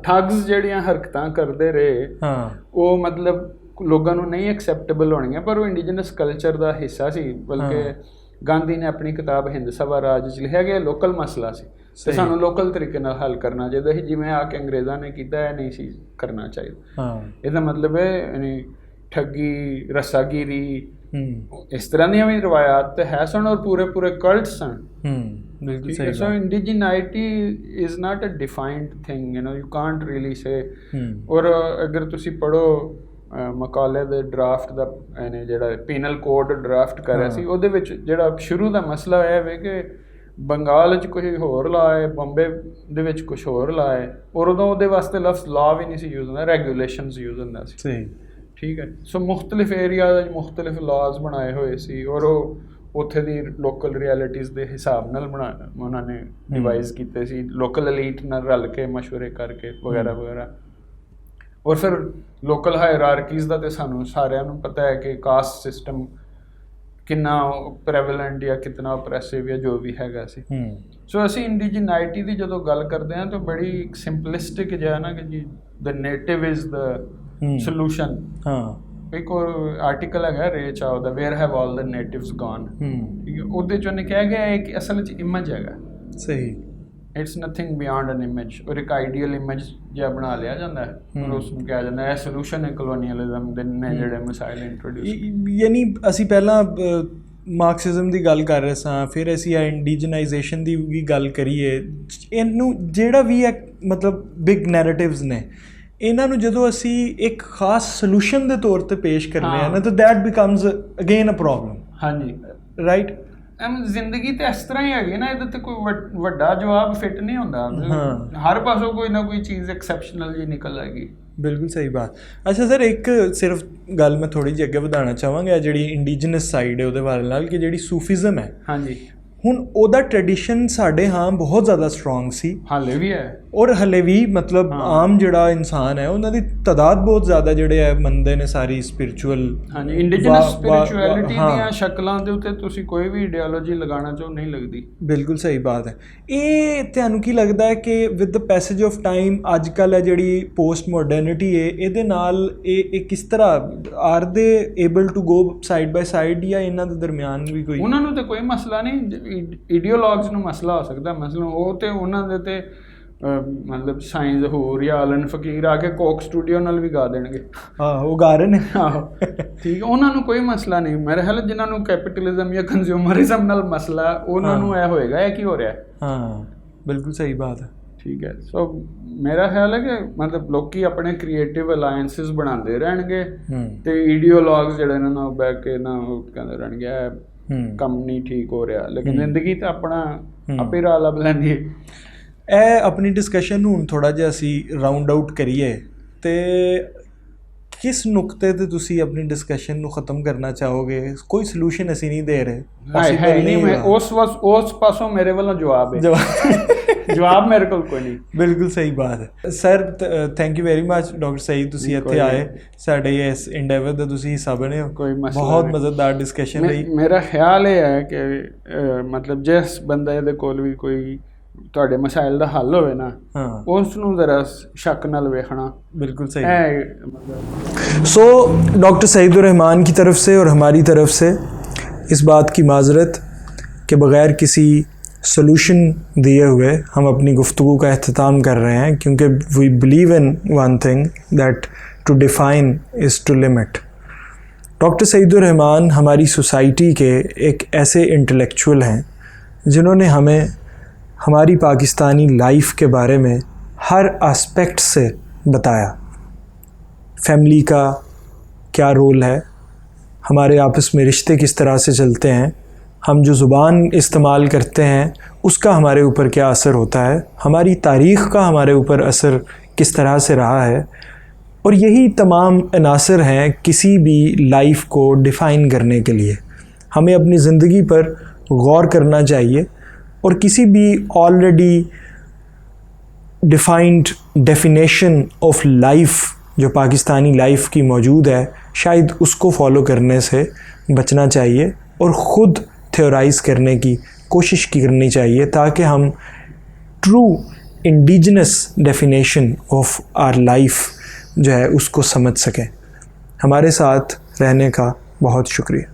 ਠੱਗਸ ਜਿਹੜੀਆਂ ਹਰਕਤਾਂ ਕਰਦੇ ਰਹੇ ਉਹ ਮਤਲਬ ਲੋਕਾਂ ਨੂੰ ਨਹੀਂ ਐਕਸੈਪਟੇਬਲ ਹੋਣਗੀਆਂ, ਪਰ ਉਹ ਇੰਡੀਜਨਸ ਕਲਚਰ ਦਾ ਹਿੱਸਾ ਸੀ। ਬਲਕਿ ਗਾਂਧੀ ਨੇ ਆਪਣੀ ਕਿਤਾਬ ਹਿੰਦ ਸਭਾ ਰਾਜ 'ਚ ਲਿਖਿਆ ਕਿ ਲੋਕਲ ਮਸਲਾ ਸੀ ਤੇ ਸਾਨੂੰ ਲੋਕਲ ਤਰੀਕੇ ਨਾਲ ਹੱਲ ਕਰਨਾ ਚਾਹੀਦਾ ਸੀ, ਜਿਵੇਂ ਆ ਕੇ ਅੰਗਰੇਜ਼ਾਂ ਨੇ ਕੀਤਾ ਇਹ ਨਹੀਂ ਸੀ ਕਰਨਾ ਚਾਹੀਦਾ। ਇਹਦਾ ਮਤਲਬ ਹੈ ਯਾਨੀ ਠੱਗੀ, ਰੱਸਾਗੀਰੀ, ਇਸ ਤਰ੍ਹਾਂ ਦੀਆਂ ਵੀ ਰਵਾਇਤ ਤੇ ਹੈ ਸਨ, ਔਰ ਪੂਰੇ ਕਲਟ ਸਨ। ਬਿਲਕੁਲ ਸਹੀ। So indigeneity is not a defined thing, you can't really say. ਔਰ ਅਗਰ ਤੁਸੀਂ ਪੜ੍ਹੋ ਮਕਾਲੇ ਦੇ ਡਰਾਫਟ ਦਾ, ਇਹਨੇ ਜਿਹੜਾ ਪੀਨਲ ਕੋਡ ਡਰਾਫਟ ਕਰਿਆ ਸੀ, ਉਹਦੇ ਵਿੱਚ ਜਿਹੜਾ ਸ਼ੁਰੂ ਦਾ ਮਸਲਾ ਇਹ ਵੇ ਕਿ ਬੰਗਾਲ 'ਚ ਕੁਝ ਹੋਰ ਲਾ ਹੈ, ਬੰਬੇ ਦੇ ਵਿੱਚ ਕੁਝ ਹੋਰ ਲਾ ਹੈ, ਔਰ ਉਦੋਂ ਉਹਦੇ ਵਾਸਤੇ ਲਫ਼ਜ਼ ਲਾ ਵੀ ਨਹੀਂ ਸੀ ਯੂਜ਼ ਹੁੰਦਾ, ਰੈਗੂਲੇਸ਼ਨਸ ਯੂਜ਼ ਹੁੰਦਾ ਸੀ। ਸਹੀ, ਠੀਕ ਹੈ। ਸੋ ਮੁਖਤਲਿਫ ਏਰੀਆ ਵਿੱਚ ਮੁਖਤਲਿਫ ਲਾਜ਼ ਬਣਾਏ ਹੋਏ ਸੀ, ਔਰ ਉਹ ਉੱਥੇ ਦੀ ਲੋਕਲ ਰਿਐਲਿਟੀਜ਼ ਦੇ ਹਿਸਾਬ ਨਾਲ ਉਹਨਾਂ ਨੇ ਡਿਵਾਈਜ਼ ਕੀਤੇ ਸੀ, ਲੋਕਲ ਐਲੀਟ ਨਾਲ ਰਲ ਕੇ ਮਸ਼ਵਰੇ ਕਰਕੇ ਵਗੈਰਾ ਵਗੈਰਾ। ਔਰ ਫਿਰ ਲੋਕਲ ਹਾਇਰਾਰਕੀਜ਼ ਦਾ ਤਾਂ ਸਾਨੂੰ ਸਾਰਿਆਂ ਨੂੰ ਪਤਾ ਹੈ ਕਿ ਕਾਸਟ ਸਿਸਟਮ ਕਿੰਨਾ ਪ੍ਰੈਵਲੈਂਟ ਜਾਂ ਕਿਤਨਾ ਓਪਰੈਸਿਵ ਜਾਂ ਜੋ ਵੀ ਹੈਗਾ ਸੀ। ਸੋ ਅਸੀਂ ਇੰਡੀਜੀਨਾਈਟੀ ਦੀ ਜਦੋਂ ਗੱਲ ਕਰਦੇ ਹਾਂ ਤਾਂ ਬੜੀ ਸਿੰਪਲਿਸਟਿਕ ਜਿਹਾ ਨਾ ਕਿ ਜੀ the native is the solution. ਇੱਕ ਆਰਟੀਕਲ ਹੈਗਾ ਰੇ ਚਾਓ ਦਾ, where have all the natives gone, ਠੀਕ ਹੈ, ਉਹਦੇ 'ਚ ਉਹਨੇ ਕਿਹਾ ਗਿਆ ਹੈ ਕਿ ਅਸਲ 'ਚ ਇਮੇਜ ਹੈਗਾ। ਸਹੀ, it's nothing beyond N image. ਔਰ ਇੱਕ ਆਈਡੀਅਲ ਇਮੇਜ ਜਿਹਾ ਬਣਾ ਲਿਆ ਜਾਂਦਾ ਹੈ ਔਰ ਉਸ ਨੂੰ ਕਿਹਾ ਜਾਂਦਾ ਹੈ ਸੋਲੂਸ਼ਨ ਹੈ ਕਲੋਨੀਅਲਿਜ਼ਮ ਦੇ ਨੇ ਜਿਹੜੇ ਮਸਾਇਲ ਇੰਟਰੋਡਿਊਸ। ਯਾਨੀ ਅਸੀਂ ਪਹਿਲਾਂ ਮਾਰਕਸਿਜ਼ਮ ਦੀ ਗੱਲ ਕਰ ਰਹੇ ਸਾਂ, ਫਿਰ ਅਸੀਂ ਆ ਇੰਡੀਜਨਾਈਜੇਸ਼ਨ ਦੀ ਵੀ ਗੱਲ ਕਰੀਏ। ਇਹਨੂੰ ਜਿਹੜਾ ਵੀ ਹੈ ਮਤਲਬ ਬਿਗ ਨੈਰੇਟਿਵਸ ਨੇ, ਇਹਨਾਂ ਨੂੰ ਜਦੋਂ ਅਸੀਂ ਇੱਕ ਖਾਸ ਸੋਲੂਸ਼ਨ ਦੇ ਤੌਰ 'ਤੇ ਪੇਸ਼ ਕਰਨੇ ਆ ਨਾ, ਤਾਂ that becomes again a problem. ਹਾਂਜੀ, ਰਾਈਟ। ਜ਼ਿੰਦਗੀ ਤਾਂ ਇਸ ਤਰ੍ਹਾਂ ਹੀ ਹੈਗੀ ਨਾ, ਇਹਦੇ 'ਤੇ ਕੋਈ ਵੱਡਾ ਜਵਾਬ ਫਿੱਟ ਨਹੀਂ ਹੁੰਦਾ। ਹਰ ਪਾਸੋਂ ਕੋਈ ਨਾ ਕੋਈ ਚੀਜ਼ ਐਕਸੈਪਸ਼ਨਲ ਜਿਹੀ ਨਿਕਲ ਆਏਗੀ। ਬਿਲਕੁਲ ਸਹੀ ਬਾਤ। ਅੱਛਾ ਸਰ, ਇੱਕ ਸਿਰਫ ਗੱਲ ਮੈਂ ਥੋੜ੍ਹੀ ਜਿਹੀ ਅੱਗੇ ਵਧਾਉਣਾ ਚਾਹਾਂਗਾ, ਜਿਹੜੀ ਇੰਡੀਜਨਸ ਸਾਈਡ ਹੈ ਉਹਦੇ ਬਾਰੇ ਨਾਲ, ਕਿ ਜਿਹੜੀ ਸੂਫੀਜ਼ਮ ਹੈ, ਹਾਂਜੀ, ਹੁਣ ਉਹਦਾ ਟ੍ਰੈਡੀਸ਼ਨ ਸਾਡੇ ਹਾਂ ਬਹੁਤ ਜ਼ਿਆਦਾ ਸਟਰੋਂਗ ਸੀ, ਹਾਲੇ ਵੀ ਹੈ, ਔਰ ਹਲੇ ਵੀ ਮਤਲਬ ਆਮ ਜਿਹੜਾ ਇਨਸਾਨ ਹੈ ਉਹਨਾਂ ਦੀ ਤਾਦਾਦ ਬਹੁਤ ਜ਼ਿਆਦਾ ਜਿਹੜੇ ਹੈ ਮੰਨਦੇ ਨੇ ਸਾਰੀ ਸਪਿਰਿਚੁਅਲ। ਹਾਂਜੀ, ਇੰਡੀਜਨਸ ਸਪਿਰਿਚੁਅਲਿਟੀ ਦੀਆਂ ਸ਼ਕਲਾਂ ਦੇ ਉੱਤੇ ਤੁਸੀਂ ਕੋਈ ਵੀ ਆਈਡੀਓਲੋਜੀ ਲਗਾਉਣਾ ਚਾਹੋ ਨਹੀਂ ਲੱਗਦੀ। ਬਿਲਕੁਲ ਸਹੀ ਬਾਤ ਹੈ। ਇਹ ਤੁਹਾਨੂੰ ਕੀ ਲੱਗਦਾ ਹੈ ਕਿ with the passage of time ਅੱਜ ਕੱਲ੍ਹ ਹੈ ਜਿਹੜੀ ਪੋਸਟ ਮਾਡਰਨਿਟੀ ਹੈ, ਇਹਦੇ ਨਾਲ ਇਹ ਕਿਸ ਤਰ੍ਹਾਂ are they able to go side by side, ਜਾਂ ਇਹਨਾਂ ਦੇ ਦਰਮਿਆਨ ਵੀ ਕੋਈ? ਉਹਨਾਂ ਨੂੰ ਤਾਂ ਕੋਈ ਮਸਲਾ ਨਹੀਂ, ਆਈਡੀਓਲੌਗਸ ਨੂੰ ਮਸਲਾ ਹੋ ਸਕਦਾ। ਮਸਲਾ ਉਹ ਤੇ ਉਹਨਾਂ ਦੇ ਤੇ ਮਤਲਬ ਸਾਇੰਸ ਹੋਰ ਜਾਂ ਅਲਨ ਫਕੀਰ ਆ ਕੇ ਕੋਕ ਸਟੂਡੀਓ ਨਾਲ ਵੀ ਗਾ ਦੇਣਗੇ। ਉਹ ਗਾ ਰਹੇ ਨੇ। ਆਹੋ, ਠੀਕ, ਉਹਨਾਂ ਨੂੰ ਕੋਈ ਮਸਲਾ ਨਹੀਂ। ਮੇਰੇ ਖਿਆਲ ਜਿਨ੍ਹਾਂ ਨੂੰ ਕੈਪੀਟਲਿਜ਼ਮ ਜਾਂ ਕੰਜ਼ਿਊਮਰਿਜ਼ਮ ਨਾਲ ਮਸਲਾ, ਉਹਨਾਂ ਨੂੰ ਇਹ ਹੋਏਗਾ ਇਹ ਕੀ ਹੋ ਰਿਹਾ। ਹਾਂ, ਬਿਲਕੁਲ ਸਹੀ ਬਾਤ ਹੈ। ਠੀਕ ਹੈ। ਸੋ ਮੇਰਾ ਖਿਆਲ ਹੈ ਕਿ ਮਤਲਬ ਲੋਕੀ ਆਪਣੇ ਕ੍ਰੀਏਟਿਵ ਅਲਾਇੰਸਿਸ ਬਣਾਉਂਦੇ ਰਹਿਣਗੇ ਤੇ ਆਈਡੀਓਲੌਗਸ ਜਿਹੜੇ ਇਹਨਾਂ ਨਾਲ ਬਹਿ ਕੇ ਨਾ ਉਹ ਕਹਿੰਦੇ ਰਹਿਣਗੇ ਕੰਮ ਨਹੀਂ ਠੀਕ ਹੋ ਰਿਹਾ, ਲੇਕਿਨ ਜ਼ਿੰਦਗੀ ਤਾਂ ਆਪਣਾ ਆਪੇ ਰਾਹ ਲੱਭ ਲੈਂਦੀ ਹੈ। ਇਹ ਆਪਣੀ ਡਿਸਕਸ਼ਨ ਨੂੰ ਹੁਣ ਥੋੜ੍ਹਾ ਜਿਹਾ ਅਸੀਂ ਰਾਊਂਡ ਆਊਟ ਕਰੀਏ, ਤੇ ਕਿਸ ਨੁਕਤੇ 'ਤੇ ਤੁਸੀਂ ਆਪਣੀ ਡਿਸਕਸ਼ਨ ਨੂੰ ਖ਼ਤਮ ਕਰਨਾ ਚਾਹੋਗੇ? ਕੋਈ ਸੋਲੂਸ਼ਨ ਅਸੀਂ ਨਹੀਂ ਦੇ ਰਹੇ, ਉਸ ਪਾਸੋਂ ਮੇਰੇ ਵੱਲੋਂ ਜਵਾਬ ਹੈ। ਜਵਾਬ ਮੇਰੇ ਕੋਲ ਕੋਈ ਨਹੀਂ। ਬਿਲਕੁਲ ਸਹੀ ਬਾਤ ਹੈ sir. Thank you very much doctor Saeed, ਤੁਸੀਂ ਇੱਥੇ ਆਏ, ਸਾਡੇ ਇਸ ਇੰਡੇਵਰ ਦਾ ਤੁਸੀਂ ਹਿੱਸਾ ਬਣੇ ਹੋ। ਕੋਈ ਮਸਲਾ, ਬਹੁਤ ਮਜ਼ੇਦਾਰ ਡਿਸਕਸ਼ਨ ਰਹੀ। ਮੇਰਾ ਖਿਆਲ ਇਹ ਹੈ ਕਿ ਮਤਲਬ ਜਿਸ ਬੰਦੇ ਦੇ ਕੋਲ ਵੀ ਕੋਈ ਤੁਹਾਡੇ ਮਸਾਇਲ ਦਾ ਹੱਲ ਹੋਵੇ ना, ਉਸ ਨੂੰ ज़रा शक नाल वेखना। बिल्कुल सही। सो डॉक्टर सईदुर रहमान की तरफ से और हमारी तरफ से इस बात की माजरत कि बग़ैर किसी सॉल्यूशन दिए हुए हम अपनी गुफ्तगू का अख्ताम कर रहे हैं, क्योंकि we believe in one thing that to define is to limit. Doctor Saeedur Rahman हमारी सोसाइटी के एक ऐसे इंटेलेक्चुअल हैं जिन्होंने हमें हमारी पाकिस्तानी लाइफ के बारे में हर एस्पेक्ट से बताया। फैमिली का क्या रोल है, हमारे आपस में रिश्ते किस तरह से चलते हैं, हम जो ज़ुबान इस्तेमाल करते हैं उसका हमारे ऊपर क्या असर होता है, हमारी तारीख़ का हमारे ऊपर असर किस तरह से रहा है। और यही तमाम अनासर हैं किसी भी लाइफ को डिफ़ाइन करने के लिए। हमें अपनी ज़िंदगी पर गौर करना चाहिए और किसी भी ऑलरेडी डिफ़ाइंड डेफिनेशन ऑफ लाइफ जो पाकिस्तानी लाइफ की मौजूद है, शायद उसको फॉलो करने से बचना चाहिए और ख़ुद थ्योराइज़ करने की कोशिश करनी चाहिए, ताकि हम true indigenous definition of our life जो है उसको समझ सकें। हमारे साथ रहने का बहुत शुक्रिया।